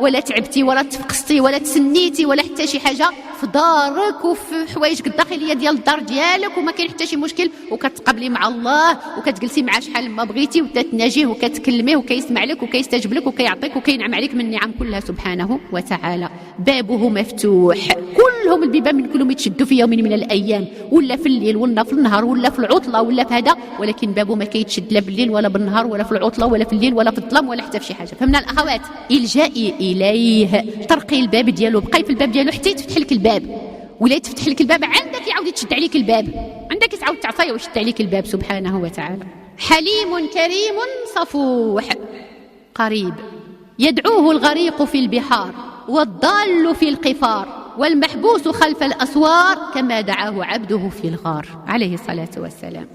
ولا تعبتي ولا تفقستي ولا تسنيتي ولا حتى شي حاجه في دارك وفي حوايجك الداخليه ديال الدار ديالك، وما كاين حتى شي مشكل، وكتقابلي مع الله وكتجلسي معاه شحال ما بغيتي وتتناجيه وكتكلميه وكيسمع لك وكيستجب لك وكيعطيك وكينعم عليك من النعم كلها سبحانه وتعالى. بابه مفتوح، كلهم البيبان من كلهم يتشدوا في يوم من الايام، ولا في الليل ولا في النهار ولا في العطله ولا في هذا، ولكن بابه ما كيتشد لا بالليل ولا بالنهار ولا في العطله ولا في الليل ولا في الظلام ولا حتى في شي حاجه. فهمنا الاخوات؟ الجائي اليه، طرقي الباب ديالو، بقاي في الباب ديالو حتى يتفتح لك الباب، ولا يتفتح لك الباب عندك يعاود يتشد عليك الباب، عندك تعاود تعصي ويشد عليك الباب سبحانه وتعالى. حليم كريم صفوح. قريب، يدعوه الغريق في البحار، والضال في القفار، والمحبوس خلف الأسوار، كما دعاه عبده في الغار عليه الصلاة والسلام.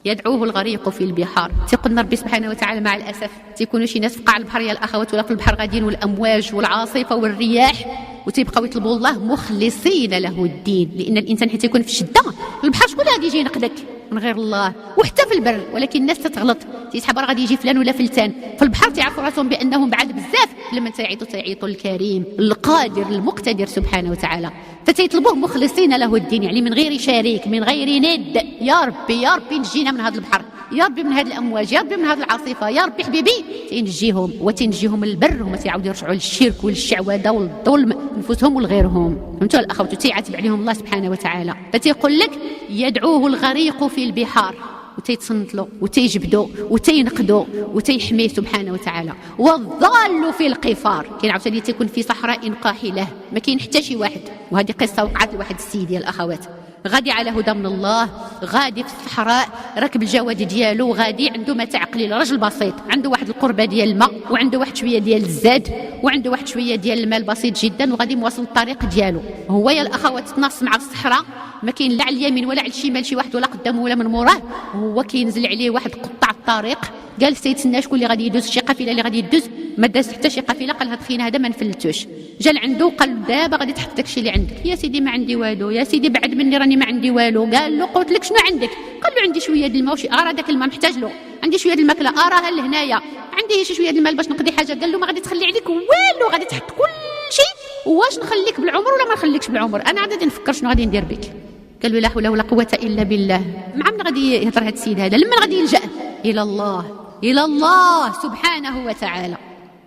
يدعوه الغريق في البحار. تيقولنا ربي سبحانه وتعالى مع الأسف تيكونوا شي ناس في قاع البحر يا الأخوات ولا في البحر غاديين، والأمواج والعاصفة والرياح، وتيبقاو يطلبوا الله مخلصين له الدين، لأن الإنسان حتى يكون في الشدة البحر شكون غادي يجي ينقذك من غير الله، وحتى في البر. ولكن الناس تتغلط، تيسحب راه غادي يجي فلان ولا فلتان. في البحر تيعرفوا راسهم بانهم بعاد بزاف، لما تيعيطوا الكريم القادر المقتدر سبحانه وتعالى، فتيطلبوه مخلصين له الدين، يعني من غير شريك من غير ند. يا ربي يا ربي نجينا من هذا البحر، يا ربي من هذه الامواج، يا ربي من هذه العاصفه، يا ربي حبيبي تنجيهم وتنجيهم البر، هما تيعاودوا يرجعوا للشرك والشعوذه والظلم انفسهم ولغيرهم. فهمتوا الاخوات؟ تيعاتب عليهم الله سبحانه وتعالى. فتيقول لك يدعوه الغريق في البحار، وتيتصنت له وتيجبدو وتينقدو وتيحميه سبحانه وتعالى. والضال في القفار، كاين عاوتاني تيكون في صحراء قاحله ما كاين حتى شي واحد، وهذه قصه وقعت لواحد السيد يا الاخوات، غادي على هدى من الله، غادي في الصحراء راكب الجواد ديالو، غادي عنده متاع قليل، راجل بسيط، عنده واحد القربه ديال الماء وعنده واحد شويه ديال الزاد وعنده واحد شويه ديال الماء البسيط جدا، وغادي مواصل الطريق ديالو. هو يا الاخوات تناص مع الصحراء، ما كاين لا على اليمين ولا على الشمال شي واحد ولا قدامه ولا من موراه، وهو كينزل عليه واحد قطع الطريق، جالس تيتسنى شكون اللي غادي يدوز، شي قافله اللي غادي يدوز، ما داز حتى شي قافله. قال هاد الخينا هذا ما نفلتوش، جا لعندو قال له دابا غادي تحط داكشي اللي عندك. يا سيدي ما عندي والو، يا سيدي بعد مني راني ما عندي والو. قال له قلت لك شنو عندك؟ قال له عندي شويه د الماء، وشي داك الماء محتاج له، عندي شويه د الماكله راها لهنايا، عندي شي شويه د الماء باش نقضي حاجه. قال له ما غادي تخلي عليك والو، غادي تحط كل شيء، واش نخليك بالعمر ولا ما نخليكش بالعمر؟ انا غادي نفكر شنو غادي ندير بك. قال له لا حول ولا قوه الا بالله. مع من غادي يهضر هذا السيد هذا؟ لما غادي يلجا الى الله، الى الله سبحانه وتعالى.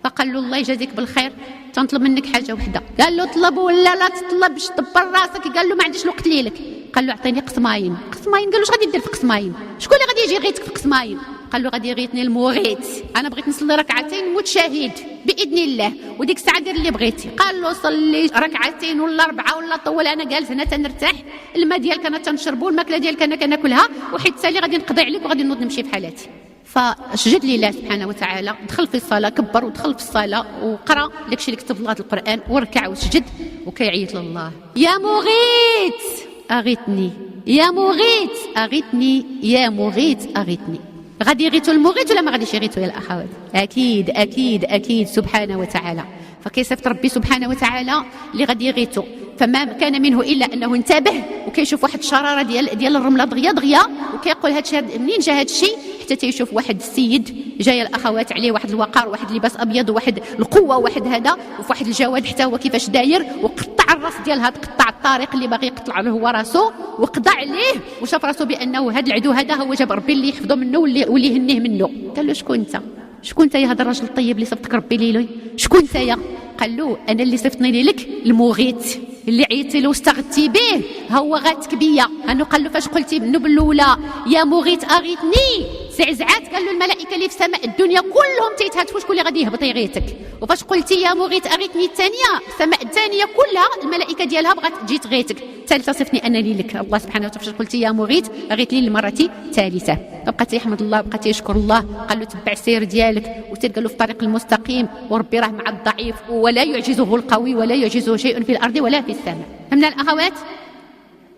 فقال له الله يجازيك بالخير، تنطلب منك حاجه وحده. قال له طلب ولا لا تطلبش، دبر راسك. قال له ما عنديش الوقت ليلك. قال له اعطيني قسماين. قسماين؟ قال له اش غادي دير في قسماين؟ شكون اللي غادي يجي يغيثك في قسماين؟ قال له غادي يغيثني المغيث، انا بغيت نصلي ركعتين موت شهيد باذن الله، وديك الساعه دير اللي بغيتي. قال له صلي ركعتين ولا 4 ولا طول، انا جالس هنا تنرتاح، الماء ديالك انا تنشربو، الماكله ديالك انا كناكلها، وحيت سالي غادي نقضي عليك وغادي نوض نمشي في حالاتي. فسجد لله سبحانه وتعالى، دخل في الصلاه، كبر ودخل في الصلاه وقرا داكشي اللي كتب الله القران، وركع وسجد وكيعيط لله: يا مغيث اغثني، يا مغيث اغثني، يا مغيث اغثني. غادي يغيثوا المغيث ولا ما غاديش يغيثوا يا الاخوات؟ اكيد اكيد اكيد سبحانه وتعالى. فكيصيفط ربي سبحانه وتعالى اللي غادي يغيثوا، فما كان منه الا انه انتبه وكيشوف واحد الشراره ديال الرمله دغيا وكيقول هذا الشيء منين جا هذا الشيء، حتى تيشوف واحد السيد جاي الاخوات عليه واحد الوقار وواحد اللباس ابيض وواحد القوه وواحد هذا وفي واحد الجواد حتى هو كيفاش داير، وقطع الراس ديال هذا، قطع الطريق اللي باغي يقطع له هو راسو وقضى عليه وشاف راسو بانه هذا العدو هذا هو جاب ربي اللي يحفظه منه واللي يهنيه منه. قال له شكون انت؟ شكون انت يا هذا الراجل الطيب اللي صفتك ربي ليلي؟ شكون انت يا؟ قال له انا اللي صفتني لك المغيث اللي عيطتي له واستغثتي به، هو غاتك بيا. انه قال له فاش قلتي منه بالاولى يا مغيث اغيثني زعزعات، قال له الملائكه اللي في سماء الدنيا كلهم تيتهاتفوا شكون اللي غادي يهبط يغيثك. وفاش قلتي يا مغيث اغيثني الثانيه، السماء الثانيه كلها الملائكه ديالها بغات تجي تغيثك. الثالثه صفتني انني لك الله سبحانه وتعالى. فاش قلتي يا مغيث اغيث لي المره الثالثه، بقى تيحمد الله بقى تيشكر الله. قال له تبع السير ديالك وتلقى له في الطريق المستقيم، وربي راه مع الضعيف ولا يعجزه القوي ولا يعجزه شيء في الارض ولا في السماء. فهمنا الاخوات؟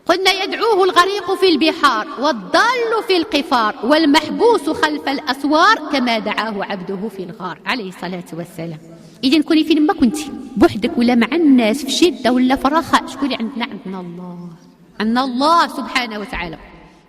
قلنا يدعوه الغريق في البحار والضال في القفار والمحبوس خلف الأسوار كما دعاه عبده في الغار عليه الصلاة والسلام. إذن كوني فين ما كنتي بوحدك ولا مع الناس في شدة ولا في رخاء، شكون عندنا الله، عندنا الله سبحانه وتعالى.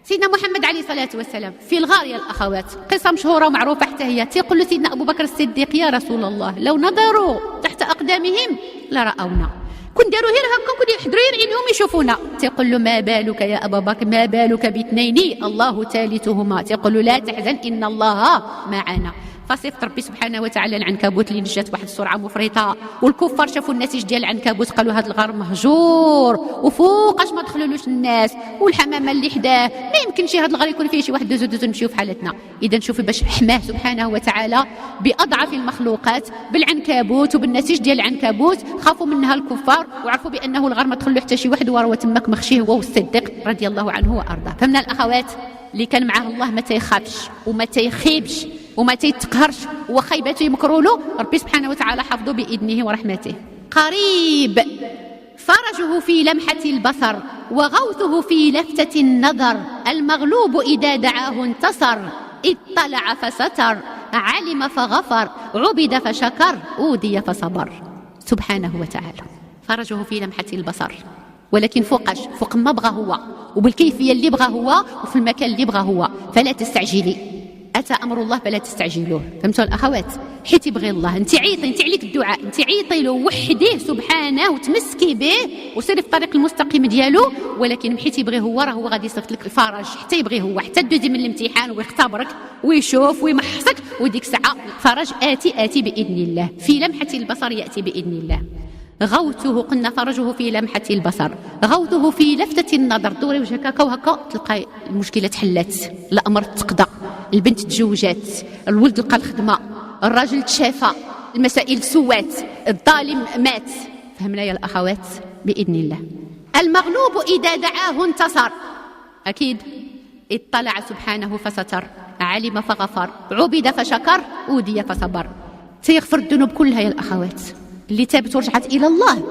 سيدنا محمد عليه الصلاة والسلام في الغار يا الأخوات، قصة مشهورة ومعروفة حتى هي. تيقول له سيدنا أبو بكر الصديق يا رسول الله لو نظروا تحت أقدامهم لرأونا، كون داروا غير هكا كون يحضروا عينهم يشوفونا. تيقول له ما بالك يا ابا بكر، ما بالك باثنين الله ثالثهما. تيقول له لا تحزن ان الله معنا. فصفت ربي سبحانه وتعالى العنكبوت اللي نجات واحد السرعه مفرطه، والكفار شافوا النتيج ديال العنكبوت قالوا هذا الغار مهجور وفوقاش ما دخلولوش الناس، والحمامه اللي حداه ما يمكنش هذا الغار يكون فيه شي واحد دوزو نمشيو في حالتنا. اذا شوفي باش حماه سبحانه وتعالى باضعف المخلوقات بالعنكبوت وبالنتيج ديال العنكبوت، خافوا منها الكفار وعرفوا بانه الغار ما دخلو حتى شي واحد، وراه تماك مخشيه هو والصديق رضي الله عنه وارضاه. فهمنا الاخوات؟ اللي كان معاه الله ما تيخافش وما تيخيبش وما تيتقهرش وخيبته يمكروا له، ربي سبحانه وتعالى حفظه بإذنه ورحمته. قريب فرجه في لمحة البصر وغوثه في لفتة النظر، المغلوب إذا دعاه انتصر، اطلع فستر، علم فغفر، عبد فشكر، أوذي فصبر. سبحانه وتعالى فرجه في لمحة البصر، ولكن فوقاش؟ فوق ما بغى هو وبالكيفية اللي بغى هو وفي المكان اللي بغى هو. فلا تستعجلي، أتى أمر الله فلا تستعجلوه. فهمتوا الأخوات؟ حيت يبغي الله انت عيطي، انت عليك الدعاء، انت عيطي له وحديه سبحانه وتمسكي به وسيري في الطريق المستقيم ديالو. ولكن حيت يبغي هو راه هو غادي يصيفط لك الفرج، حتى يبغي هو، حتى تدوزي من الامتحان ويختبرك ويشوف ويمحصك، وديك الساعه الفرج آتي بإذن الله، في لمحة البصر يأتي بإذن الله. غوثه قلنا فرجه في لمحة البصر، غوثه في لفتة النظر. دوري وجهك هكا وهكا تلقاي المشكلة تحلت، الأمر تقضى، البنت تزوجات، الولد لقى الخدمة، الراجل تشافى، المسائل سوات، الظالم مات. فهمنا يا الأخوات؟ بإذن الله. المغلوب إذا دعاه انتصر، أكيد. اطلع سبحانه فستر، علم فغفر، عبد فشكر، أوذي فصبر. سيغفر الذنوب كلها يا الأخوات. اللي تابت ورجعت إلى الله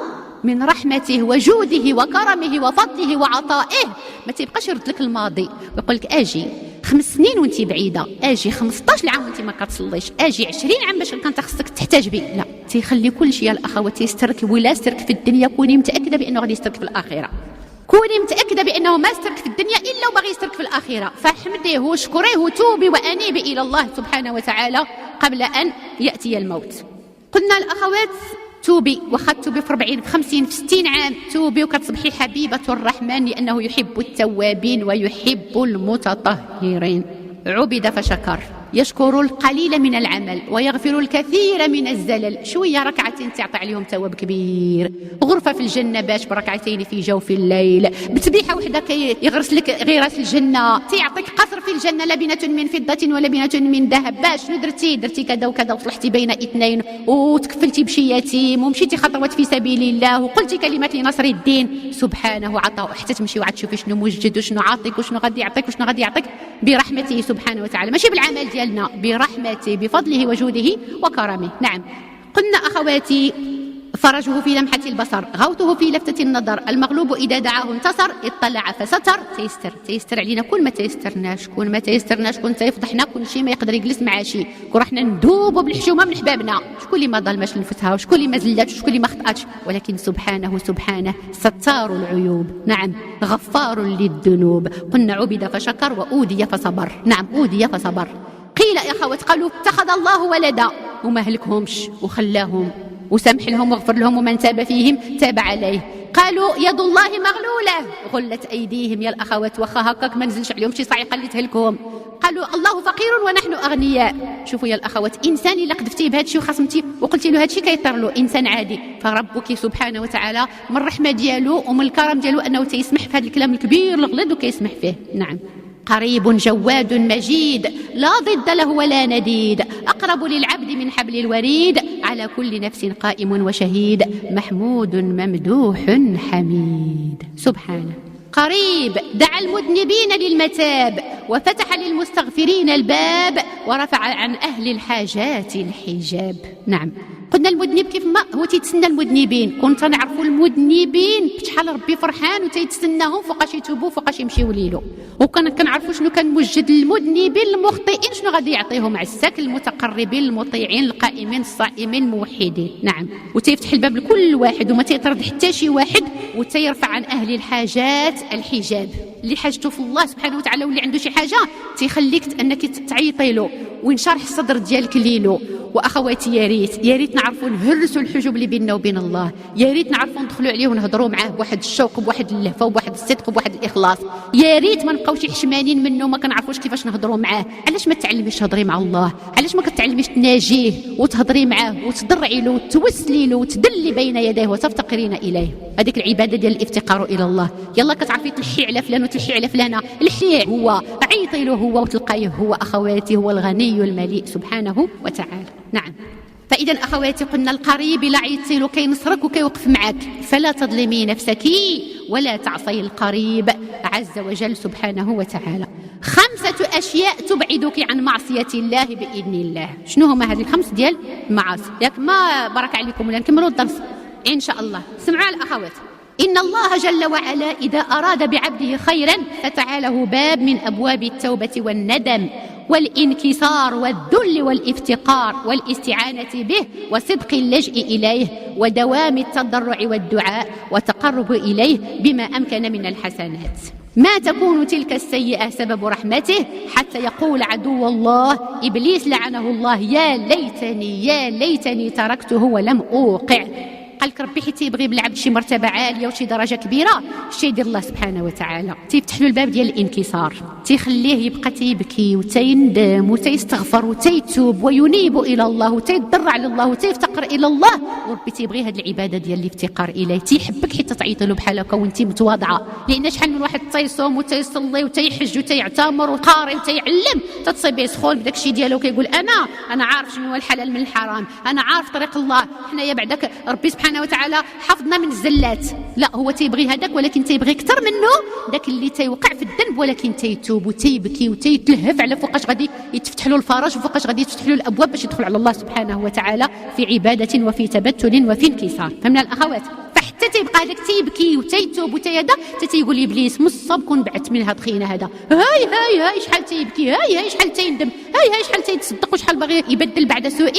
من رحمته وجوده وكرمه وفضله وعطائه، ما تيبقاش يرد لك الماضي ويقول لك اجي 5 سنين وانت بعيده، اجي 15 عام وانت ما كتصليش، اجي 20 عام باش كانت خصك تحتاج بي. لا، تيخلي كل شيء يا الاخوات تيسترك، ولا استرك في الدنيا كوني متاكده بانه غادي يسترك في الاخره. كوني متاكده بانه ما استرك في الدنيا الا وباغي يسترك في الاخره. فاحمديه واشكريه وتوبي وانيبي الى الله سبحانه وتعالى قبل ان ياتي الموت. قلنا الاخوات توبي، واخا توبي في 40 في 50 في 60 عام توبي وكتصبحي حبيبة الرحمن، لأنه يحب التوابين ويحب المتطهرين. عبد فشكر، يشكر القليل من العمل ويغفر الكثير من الزلل. شوية ركعتين تعطي عليهم ثواب كبير، غرفة في الجنة باش بركعتين في جوف الليل، بتبيحة وحدة يغرس لك غراس الجنة، تيعطيك قصر في الجنة لبنة من فضة ولبنة من ذهب. باش شنو درتي كذا وكذا وصلحتي بين اثنين وتكفلتي بشي يتيم ومشيتي خطوات في سبيل الله وقلتي كلمات لنصر الدين سبحانه عطاء، حتى تمشي وعاد تشوفي شنو موجد وشنو عاطيك وشنو غادي يعطيك وشنو غادي يعطيك برحمته سبحانه وتعالى، ماشي بالعمل ديالنا، برحمته بفضله وجوده وكرمه. نعم. قلنا أخواتي فرجه في لمحة البصر، غوته في لفتة النظر، المغلوب إذا دعاه انتصر، اطلع فستر. تيستر علينا كل ما تيسترناش، كون تيفضحنا، كل شيء ما يقدر يجلس مع شي، كون رحنا ندوبوا بالحشومه من حبابنا، شكون اللي ما ظلمش لنفسها، وشكون اللي ما زلاتش، وشكون اللي ما خطاتش، ولكن سبحانه ستار العيوب، نعم غفار للذنوب. قلنا عبد فشكر وأودي فصبر، نعم أودي فصبر. قيل يا أخوات قالوا اتخذ الله ولدا، وما هلكهمش وخلاهم وسمح لهم واغفر لهم، ومن تاب فيهم تاب عليه. قالوا يد الله مغلولة غلت أيديهم، يا الأخوات واخا هكاك ما نزلش عليهم شي صاعقة اللي تهلكهم. قالوا الله فقير ونحن أغنياء. شوفوا يا الأخوات، إنسان إلا قذفتيه بهذا الشيء وخصمتيه وقلتي له هذا الشيء كيطير له، إنسان عادي، فربك سبحانه وتعالى من الرحمة ديالو ومن الكرم ديالو أنه تيسمح في هذا الكلام الكبير الغليظ وكيسمح فيه. نعم قريب جواد مجيد، لا ضد له ولا نديد، أقرب للعبد من حبل الوريد، على كل نفس قائم وشهيد، محمود ممدوح حميد. سبحانه قريب، دعا المذنبين للمتاب، وفتح للمستغفرين الباب، ورفع عن أهل الحاجات الحجاب. نعم قلنا المذنب كيف ما هو تيتسنى المذنبين، كنت نعرفوا المذنبين بشحال ربي فرحان وتيتسناهم فوقاش يتوبوا فوقاش يمشيو ليلو، كنعرفوا شنو كان موجد للمذنبين المخطئين، شنو غادي يعطيهم عساك المتقربين المطيعين القائمين الصائمين الموحدين. نعم وتيفتح الباب لكل واحد وما تيطرد حتى شي واحد، وتيرفع عن اهل الحاجات الحجاب، اللي حاجته في الله سبحانه وتعالى واللي عنده شي حاجه تيخليك انك تعيطي له وينشرح الصدر ديالك ليلو. واخواتي يا ريت نعرفوا نهرسوا الحجب اللي بيننا وبين الله، يا ريت نعرفوا ندخلوا عليه ونهضروا معاه بواحد الشوق بواحد اللهفه وبواحد الصدق وبواحد الاخلاص، يا ريت ما نبقاوش حشمانين منه ما كنعرفوش كيفاش نهضروا معاه. علاش ما تعلميش تهضري مع الله؟ علاش ما كتعلميش تناجيه وتهضري معاه وتضرعي له وتوسلي له وتدلي بين يديه وتفتقرين اليه؟ هذيك العباده ديال الافتقار الى الله. يلا كتعرفي تلحي على فلان وتلحي على فلانه، لحيه هو، عيطي له هو وتلقايه هو. اخواتي هو الغني المليء سبحانه وتعالى. نعم فإذا أخواتي قلنا القريب لا عيطي له كينصرك وكيوقف معك، فلا تظلمي نفسك ولا تعصي القريب عز وجل سبحانه وتعالى. 5 أشياء تبعدك عن معصية الله بإذن الله. شنو هما هذه ال5 ديال المعاصي؟ ياك ما برك عليكم ولا نكملوا الدرس إن شاء الله. سمعوا الأخوات، إن الله جل وعلا إذا أراد بعبده خيرا فتح له باب من أبواب التوبة والندم والانكسار والذل والافتقار والاستعانة به وصدق اللجء إليه ودوام التضرع والدعاء وتقرب إليه بما أمكن من الحسنات. ما تكون تلك السيئة سبب رحمته حتى يقول عدو الله إبليس لعنه الله يا ليتني تركته ولم أوقع. قالك ربي حيت يبغي بالعبد شي مرتبه عاليه وشي درجه كبيره، شي يدير الله سبحانه وتعالى تيفتح له الباب ديال الانكسار، تيخليه يبقى تيبكي وتيندم وتيستغفر وتيتوب وينيب الى الله وتيضرع لله وتيفتقر الى الله. وربي تيبغي هذه العباده ديال الافتقار اليه، تيحبك حتى تعيطي له بحال هكا وانت متواضعه، لان شحال من واحد تيصوم وتيصلي وتيحج وتيعتمر وقاري وتيعلم تصيبيه سخون بداك الشيء ديالو كيقول انا عارف شنو هو الحلال من الحرام، انا عارف طريق الله، حنايا بعدك ربي سبحانه وتعالى حفظنا من الزلات. لا هو تيبغي هذاك، ولكن تيبغي اكثر منه داك اللي تيوقع في الذنب ولكن تيتوب وتيبكي وتيتلهف على فوقاش غادي يتفتح له الفرج وفوقاش غادي يتفتح له الابواب باش يدخل على الله سبحانه وتعالى في عباده وفي تبتل وفي انكسار. فهمنا الاخوات؟ فحتى تيبقى هذاك تيبكي وتيتوب وتيهذا تيقول ابليس مصاب كون بعت من هاد خينا هذا، هاي شحال تيبكي، هاي شحال تيندم، هاي شحال تيتصدق وشحال باغي يبدل بعد سوء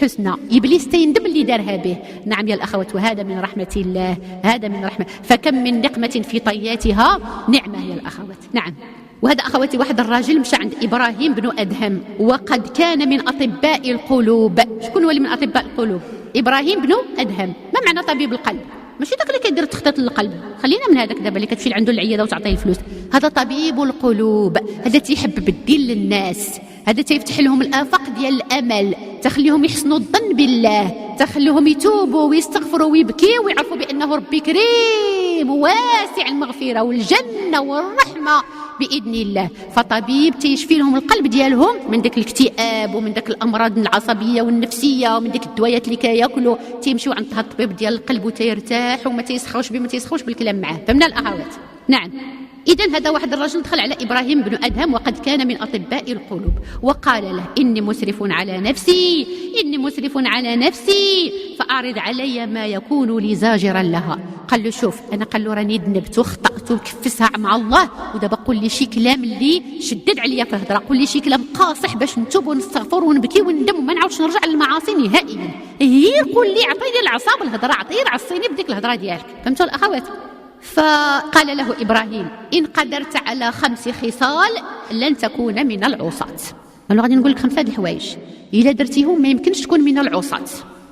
حسنى. ابليس تيندم اللي دارها به. نعم يا الاخوات، وهذا من رحمه الله، هذا من رحمه، فكم من نقمه في طياتها نعمه يا الاخوات. نعم وهذا أخواتي واحد الراجل مشى عند إبراهيم بن أدهم وقد كان من أطباء القلوب. شكون هو اللي من أطباء القلوب؟ إبراهيم بن أدهم. ما معنى طبيب القلب؟ ماشي داك اللي كيدير تخطيط للقلب، خلينا من هذاك دابا اللي كتمشي عنده العياده وتعطيه الفلوس. هذا طبيب القلوب، هذا تيحبب الدين للناس، هذا تيفتح لهم الآفاق ديال الأمل، تخليهم يحسنوا الظن بالله، تخليهم يتوبوا ويستغفروا ويبكيوا ويعرفوا بأنه ربي كريم وواسع المغفرة والجنة والرحمة بإذن الله. فطبيب تيشفي لهم القلب ديالهم من داك الاكتئاب ومن داك الأمراض العصبية والنفسية ومن داك الدويات اللي كياكلوا، تيمشيو عند هذا الطبيب ديال القلب وتيرتاح وما تيسخوش بالكلام معاه. فهمنا الأخوات؟ نعم إذن هذا واحد الرجل دخل على إبراهيم بن أدهم وقد كان من أطباء القلوب، وقال له: إني مسرف على نفسي، إني مسرف على نفسي، فأعرض علي ما يكون لي زاجرا لها. قال له: شوف أنا، قال له راني ذنبت وخطأت وكفسها مع الله، ودابا قول لي شي كلام اللي شدد عليا في الهضره، قول لي شي كلام قاصح باش نتوب ونستغفر ونبكي وندم وما نعاودش نرجع للمعاصي نهائيا. هي قول لي، عطيني العصا بالهضره، عطيني عصيني بديك الهضره ديالك. فهمتوا الاخوات؟ فقال له إبراهيم: إن قدرت على 5 خصال لن تكون من العصاة. قال له: غادي نقول لك 5 د الحوايج، إلا درتيهم ما يمكنش تكون من العصاة،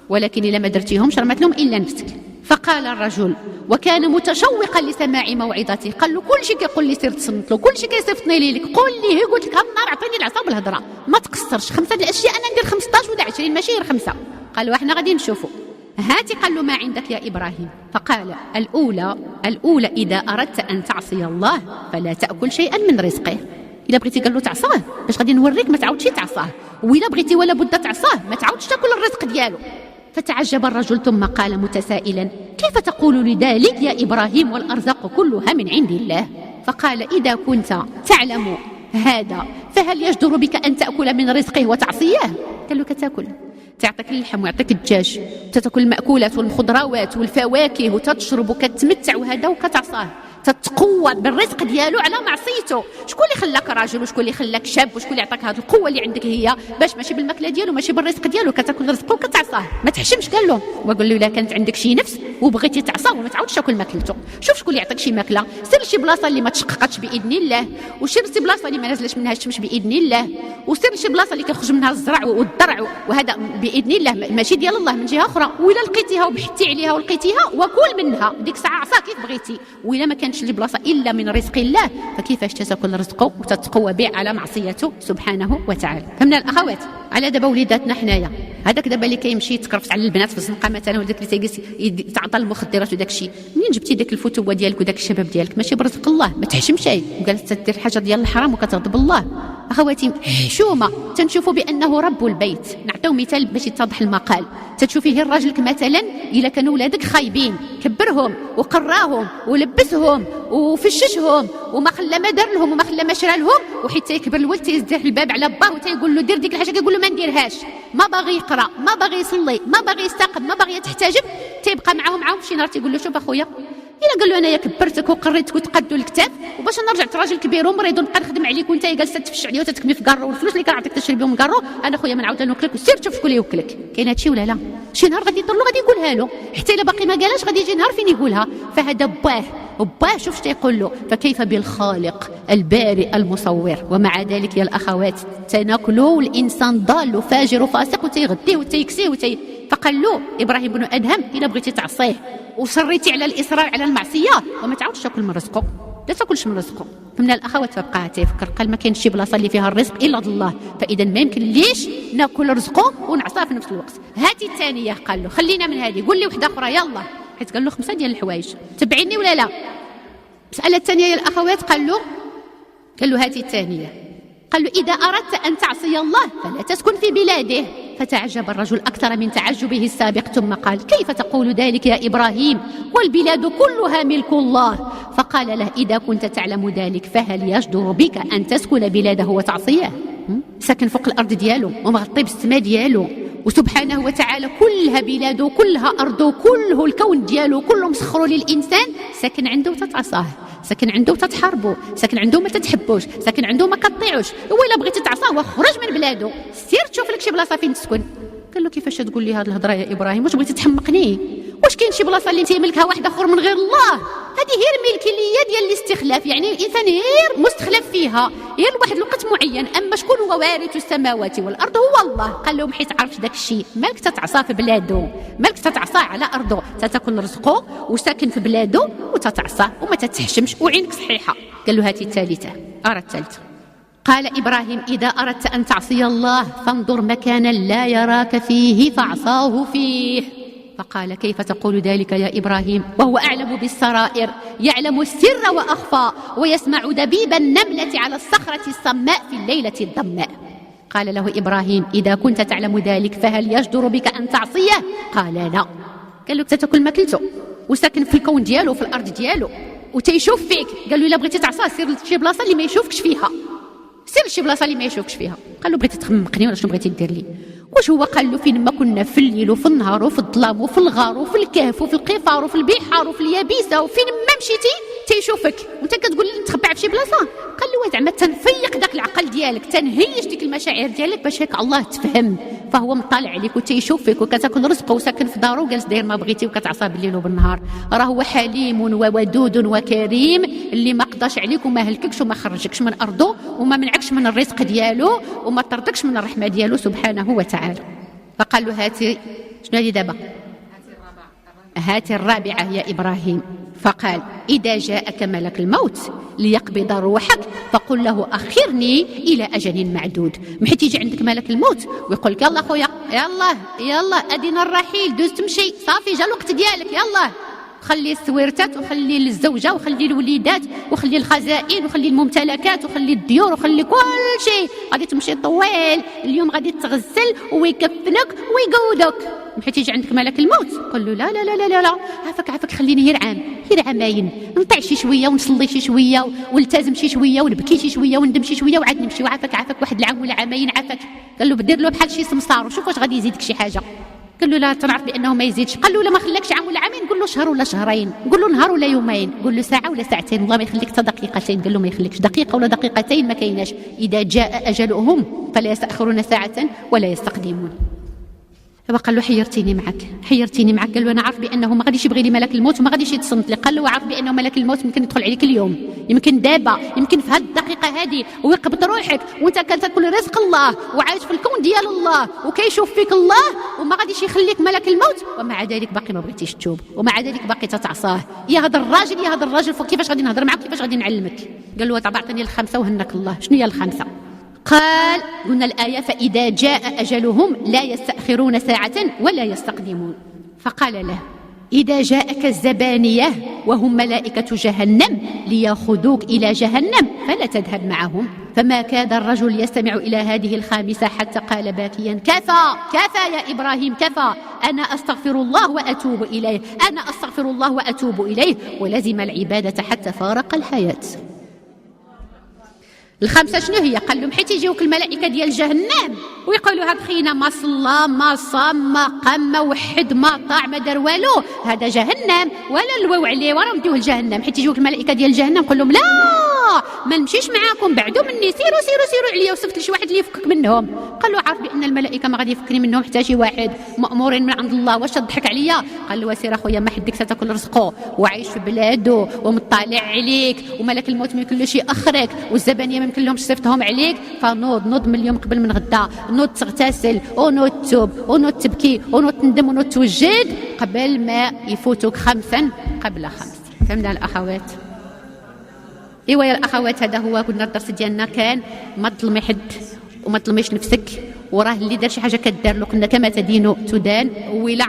ولكن إلا ما درتيهمش رمات لهم إلا نفسك. فقال الرجل وكان متشوقا لسماع موعظته، قال له: كل شيء كيقول لي سير تصنت له، كل شيء كيصيفطني ليك، قول لي، قلت لك النار عطيني العصا بالهضره، ما تقصرش. 5 د الاشياء انا ندير 15 ولا 20، ماشي غير 5. قال له: احنا غادي نشوفوا. هاتي، قال له: ما عندك يا إبراهيم؟ فقال: الأولى إذا أردت أن تعصي الله فلا تأكل شيئا من رزقه. إلا بغيتي، قال له، تعصاه، باش غادي نوريك ما تعاودش تعصاه، وإلا بغيتي ولا بد تعصاه ما تعاودش تاكل الرزق ديالو. فتعجب الرجل ثم قال متسائلا: كيف تقول لذلك يا إبراهيم والأرزاق كلها من عند الله؟ فقال: إذا كنت تعلم هذا فهل يجدر بك أن تأكل من رزقه وتعصيه؟ قال له: كتاكل، تعطيك اللحم ويعطيك الدجاج، تاكل المأكولات والخضروات والفواكه وتشرب وكتمتع وهذا وكتعصاه، تتقوى بالرزق ديالو على معصيته. شكون اللي خلاك راجل وشكون اللي خلاك شاب وشكون اللي عطاك هذه القوه اللي عندك هي باش ماشي بالماكله ديالو ماشي بالرزق ديالو كتاكل رزقه وكتعصاه؟ ما تحشمش. قال له، وقال له: الا كانت عندك شي نفس وبغيتي تعصاه وما تعاودش تاكل ماكلته، شوف شكون اللي يعطيك شي ماكله، سير لشي بلاصه اللي ما تشققتش باذن الله، وسير لشي بلاصه اللي ما نازلش منها الشمس باذن الله، وسير لشي بلاصه اللي كيخرج منها الزرع والضرع وهذا باذن الله ماشي ديال الله من جهه اخرى، وإلا لقيتيها وبحثتي عليها ولقيتيها وكل منها ديك الساعه عصا كيف بغيتي، وإلا ما كانش لي بلاصه الا من رزق الله فكيفاش تاكل رزقه وتتقوى به على معصيته سبحانه وتعالى. فهمنا الاخوات؟ على دابا وليداتنا حنايا، هذاك دابا اللي كيمشي يتكرفس على البنات في الزنقه مثلا، وداك اللي تيجلس يتعاطى المخدرات وداك الشيء، منين جبتي داك الفتوه ديالك وداك الشباب ديالك؟ ماشي برزق الله، ما تحشمش وقالت تدير حاجه ديال الحرام وكتغضب الله. اخواتي حشومه، تنشوفوا بانه رب البيت. نعطيو مثال باش يتضح المقال. تتشوفي غير راجلك مثلا الا كانوا ولادك خايبين كبرهم وقراهم ولبسهم وفششهم وما خلى ما دار لهم وما خلى ما شرى لهم، وحتى يكبر الولد تيزدح الباب على باه وتيقول له دير ديك الحاجه كيقول له ما نديرهاش، ما باغي يقرا، ما باغي يصلي، ما باغي يستقم، ما باغي يتحتجب، تيبقى معاهم شي نهار تيقول له شوف اخويا، الا قال له انايا كبرتك وقريتك وتقادوا الكتاب وباش نرجع راجل كبير ومريض ونبقى نخدم عليك وانت جالسه تفش عليا وتتكمي في كارو والفلوس اللي كنعطيك تشري بهم كارو، انا خويا ما نعاود نوكلك وسير تشوف شكون اللي يوكلك. كاين هادشي ولا لا؟ شي نهار غادي يضر له غادي يقولها له، حتى الا باقي ما قالهاش غادي يجي نهار فين يقولها. فهذا باه شوف تيقول له، فكيف بالخالق البارئ المصور؟ ومع ذلك يا الاخوات تناكلوا الانسان ضال وفاجر وفاسق وتيغديه وتيكسيه فقال له ابراهيم بن ادهم الا بغيتي تعصيه وصريتي على الاصرار على المعصيه وما تعاودش تاكل من رزقه، لا تاكلش من رزقه. فمن الاخوات فبقى تيفكر، قال ما كاينش شي بلاصه اللي فيها الرزق الا الله، فاذا ما يمكن ليش ناكل رزقه ونعصاه في نفس الوقت. هاتي الثانيه، قال له خلينا من هذه، قول لي وحده اخرى يلا، حيت قال له 5 ديال الحوايج، تبعيني ولا لا؟ المساله الثانيه يا الاخوات، قال له هاتي الثانيه، قال له إذا أردت أن تعصي الله فلا تسكن في بلاده. فتعجب الرجل أكثر من تعجبه السابق ثم قال كيف تقول ذلك يا إبراهيم والبلاد كلها ملك الله؟ فقال له إذا كنت تعلم ذلك فهل يجدر بك أن تسكن بلاده وتعصيه؟ ساكن فوق الأرض ديالو ومغطي بالسماء ديالو وسبحانه وتعالى كلها بلاده كلها أرضه كله الكون ديالو كله مسخره للإنسان، ساكن عنده وتتعصاه، ساكن عنده وتتحاربه، ساكن عنده ما تتحبوش، ساكن عنده ما كطيعوش، وإلا بغيتي تعصاه وخرج من بلاده سير تشوف لك شي بلاصه فين تسكن. قال له كيفاش تقول لي هذه الهضره يا ابراهيم؟ واش بغيتي تحمقني؟ واش كاين شي بلاصه اللي تيملكها واحد اخر من غير الله؟ هذه هي الملكيه ديال الاستخلاف، يعني الانسان غير مستخلف فيها غير لواحد الوقت معين، اما شكون هو وارث السماوات والارض هو الله. قال لهم حيت عرفت داك الشيء مالك تتعصى في بلاده، مالك تتعصى على ارضه، تتاكل رزقه وساكن في بلاده وتتعصى وما تتحشمش وعينك صحيحه. قال له هاتي الثالثه، ارى الثالثه. قال إبراهيم إذا أردت أن تعصي الله فانظر مكانا لا يراك فيه فاعصاه فيه. فقال كيف تقول ذلك يا إبراهيم وهو أعلم بالسرائر، يعلم السر وأخفى ويسمع دبيب النملة على الصخرة الصماء في الليلة الضماء. قال له إبراهيم إذا كنت تعلم ذلك فهل يجدر بك أن تعصيه؟ قال لا. قال له ستأكل ماكلته وساكن في الكون ديالو في الأرض ديالو، وتيشوف فيك. قال له الا بغيتي تعصاه سير لشي بلاصه اللي ما يشوفكش فيها، سير لشي بلاصه اللي ما يشوفكش فيها. قال له بغيتي تخمقني ولا شنو بغيتي دير لي؟ واش هو قال له فين ما كنا في الليل وفي النهار وفي الظلام وفي الغار وفي الكهف وفي القفار وفي البحار وفي اليابسه وفين ما مشيتي تيشوفك وانت كتقول لي نتخبى في شي بلاصه. قال له زعما تنفيق داك العقل ديالك، تنهيج ديك المشاعر ديالك باش هيك الله تفهم، فهو مطلع عليك وتيشوف فيك وكتاكل رزقه وساكن في دارو وجالس داير ما بغيتي وكتعصى بالليل وبالنهار. راه هو حليم وودود وكريم اللي ما قضاش عليك وما هلككش وما خرجكش من ارضه وما منعكش من الرزق ديالو وما طردكش من الرحمه ديالو سبحانه وتعالى. فقال له هاتي شنو هذه دابا؟ هاتي الرابعه يا ابراهيم. فقال إذا جاءك ملك الموت ليقبض روحك فقل له أخرني إلى أجل معدود. محيت يجي عندك ملك الموت ويقول لك يلا خويا يلا أدينا الرحيل دوز تمشي صافي جا الوقت ديالك، يلا خلي السويرتات وخلي الزوجة وخلي الوليدات وخلي الخزائن وخلي الممتلكات وخلي الديور وخلي كل شيء، غادي تمشي طويل اليوم غادي تغسل ويكفنك ويقودك. محيت يجي عندك ملك الموت قل له لا لا لا لا لا عافاك خليني غير عامين نطيع شي شويه ونصلي شي شويه والتزم شي شويه ونبكي شي شويه وندم شي شويه وعاد نمشي وعافاك واحد العام ولا عامين عافاك. قال له بدير له بحال شي سمسار وشوف واش غادي يزيدك شي حاجه. قال له لا تنعرف بانه ما يزيدش. قال له لا ما خلاكش عام ولا عامين، قول له شهر ولا شهرين، قول له نهار ولا يومين، قول له ساعه ولا ساعتين، والله ما يخليك حتى دقيقتين. قال له ما يخليكش دقيقه ولا دقيقتين ما كايناش. اذا جاء اجلهم فلا يستاخرون ساعه ولا يستقدمون. قال له حيرتيني معك. قال له انا عارف بانه ما غاديش يبغي لي ملك الموت وما غاديش يتصنت لي. قال له عارف بانه ملك الموت يمكن يدخل عليك اليوم، يمكن دابا، يمكن في هذه الدقيقه هذه ويقبض روحك وانت كتاكل رزق الله وعايش في الكون ديال الله وكيشوف فيك الله وما غاديش يخليك ملك الموت، ومع ذلك باقي ما بغيتيش تتوب ومع ذلك باقي تتعصاه. يا هذا الراجل كيفاش غادي نهضر معك كيفاش غادي نعلمك؟ قال له طبعا عطيني الخمسه وهنك الله. شنو هي الخمسه؟ قال قلنا الآية فإذا جاء أجلهم لا يستأخرون ساعة ولا يستقدمون. فقال له إذا جاءك الزبانية وهم ملائكة جهنم ليأخذوك إلى جهنم فلا تذهب معهم. فما كاد الرجل يستمع إلى هذه الخامسة حتى قال باكيا كفى يا إبراهيم كفى، أنا أستغفر الله وأتوب إليه ولزم العبادة حتى فارق الحياة. الخمسة شنو هي؟ قال لهم حيت يجيوك الملائكة ديال جهنم ويقولوا هاد خينا ما صلى ما صام ما قام ما وحد ما طاع ما دار والو، هذا جهنم ولا نلويو عليه ورا نديوه لجهنم. حيت يجيوك الملائكة ديال جهنم قول لهم لا ما نمشيش معاكم، بعدوا مني، سيروا عليا وصفت لي شي واحد اللي يفكك منهم. قال له عارف بان الملائكه ما غادي يفكني منهم حتى شي واحد، مامورين من عند الله، واش تضحك عليا؟ قال له سير اخويا ما حدك ستاكل رزقه وعايش في بلاده ومطلع عليك وملك الموت ما يمكن له شي اخرك والزبانيه ما يمكن لهمش صفتهم عليك، فنوض من اليوم قبل من غدا، نوض تغتسل ونوض تتوب ونوض تبكي ونوض تندم ونوض توجد قبل ما يفوتوك خمسا قبل خمس. فهمنا الاخوات؟ ايوا يا الاخوات هذا هو قلنا الدرس ديالنا كان ما تظلمي حد وما تظلميش نفسك، وراه اللي دار شي حاجه كدار له قلنا كما تدين تدان، وإلا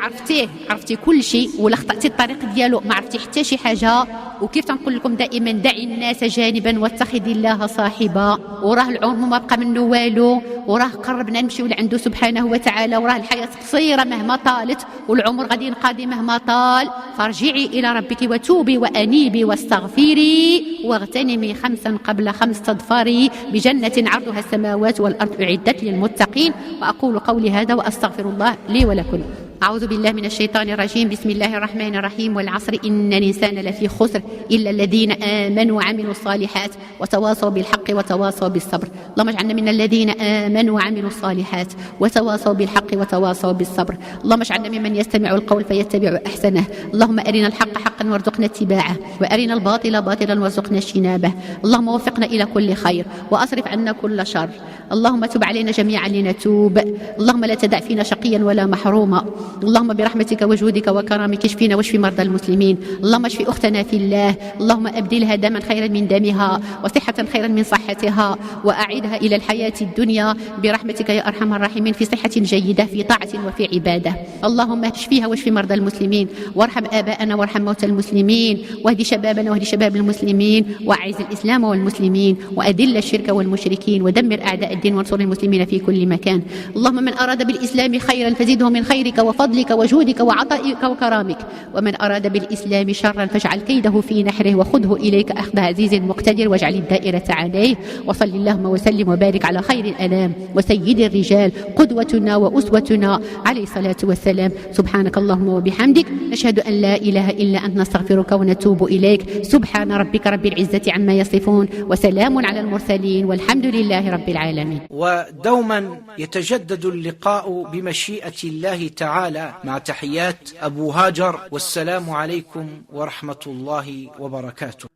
عرفتي كل شيء ولا خطأتي الطريق ديالو ما عرفتي حتى شي حاجه. وكيف تنقول لكم دائما دعي الناس جانبا واتخذي الله صاحبا، وراه العمر ما بقى منه والو، وراه قربنا نمشيو لعنده سبحانه وتعالى، وراه الحياه قصيره مهما طالت والعمر غادي ينقضي مهما طال. فارجعي الى ربك وتوبي وانيبي واستغفري واغتنمي خمسا قبل خمس تظفري بجنه عرضها السماوات والارض اعدت للمتقين. واقول قولي هذا واستغفر الله لي ولكم. أعوذ بالله من الشيطان الرجيم. بسم الله الرحمن الرحيم. والعصر إن الإنسان لفي خسر إلا الذين آمنوا وعملوا الصالحات وتواصوا بالحق وتواصوا بالصبر. اللهم اجعلنا من الذين آمنوا وعملوا الصالحات وتواصوا بالحق وتواصوا بالصبر. اللهم اجعلنا ممن يستمع القول فيتبع أحسنه. اللهم أرنا الحق حقا وارزقنا اتباعه وأرنا الباطل باطلا وارزقنا اجتنابه. اللهم وفقنا إلى كل خير وأصرف عنا كل شر. اللهم تب علينا جميعا لنتوب. اللهم لا تدع فينا شقيا ولا محروما. اللهم برحمتك وجودك وكرمك اشفينا واشف مرضى المسلمين. اللهم اشف اختنا في الله. اللهم ابدلها دما خيرا من دمها وصحة خيرا من صحتها واعدها الى الحياة الدنيا برحمتك يا ارحم الراحمين في صحة جيدة في طاعة وفي عبادة. اللهم اشفيها واشف مرضى المسلمين وارحم اباءنا وارحم موتى المسلمين واهد شبابنا واهد شباب المسلمين واعز الاسلام والمسلمين واذل الشرك والمشركين ودمر اعداء الدين وانصر المسلمين في كل مكان. اللهم من اراد بالاسلام خيرا فزده من خيرك وفضلك وفضلك وجودك وعطائك وكرامك. ومن أراد بالإسلام شرا فاجعل كيده في نحره وخذه إليك أخذ عزيز مقتدر واجعل الدائرة عليه. وصل اللهم وسلم وبارك على خير الأنام وسيد الرجال قدوتنا وأسوتنا عليه الصلاة والسلام. سبحانك اللهم وبحمدك نشهد أن لا إله إلا أنت نستغفرك ونتوب إليك. سبحان ربك رب العزة عما يصفون وسلام على المرسلين والحمد لله رب العالمين. ودوما يتجدد اللقاء بمشيئة الله تعالى، مع تحيات أبو هاجر، والسلام عليكم ورحمة الله وبركاته.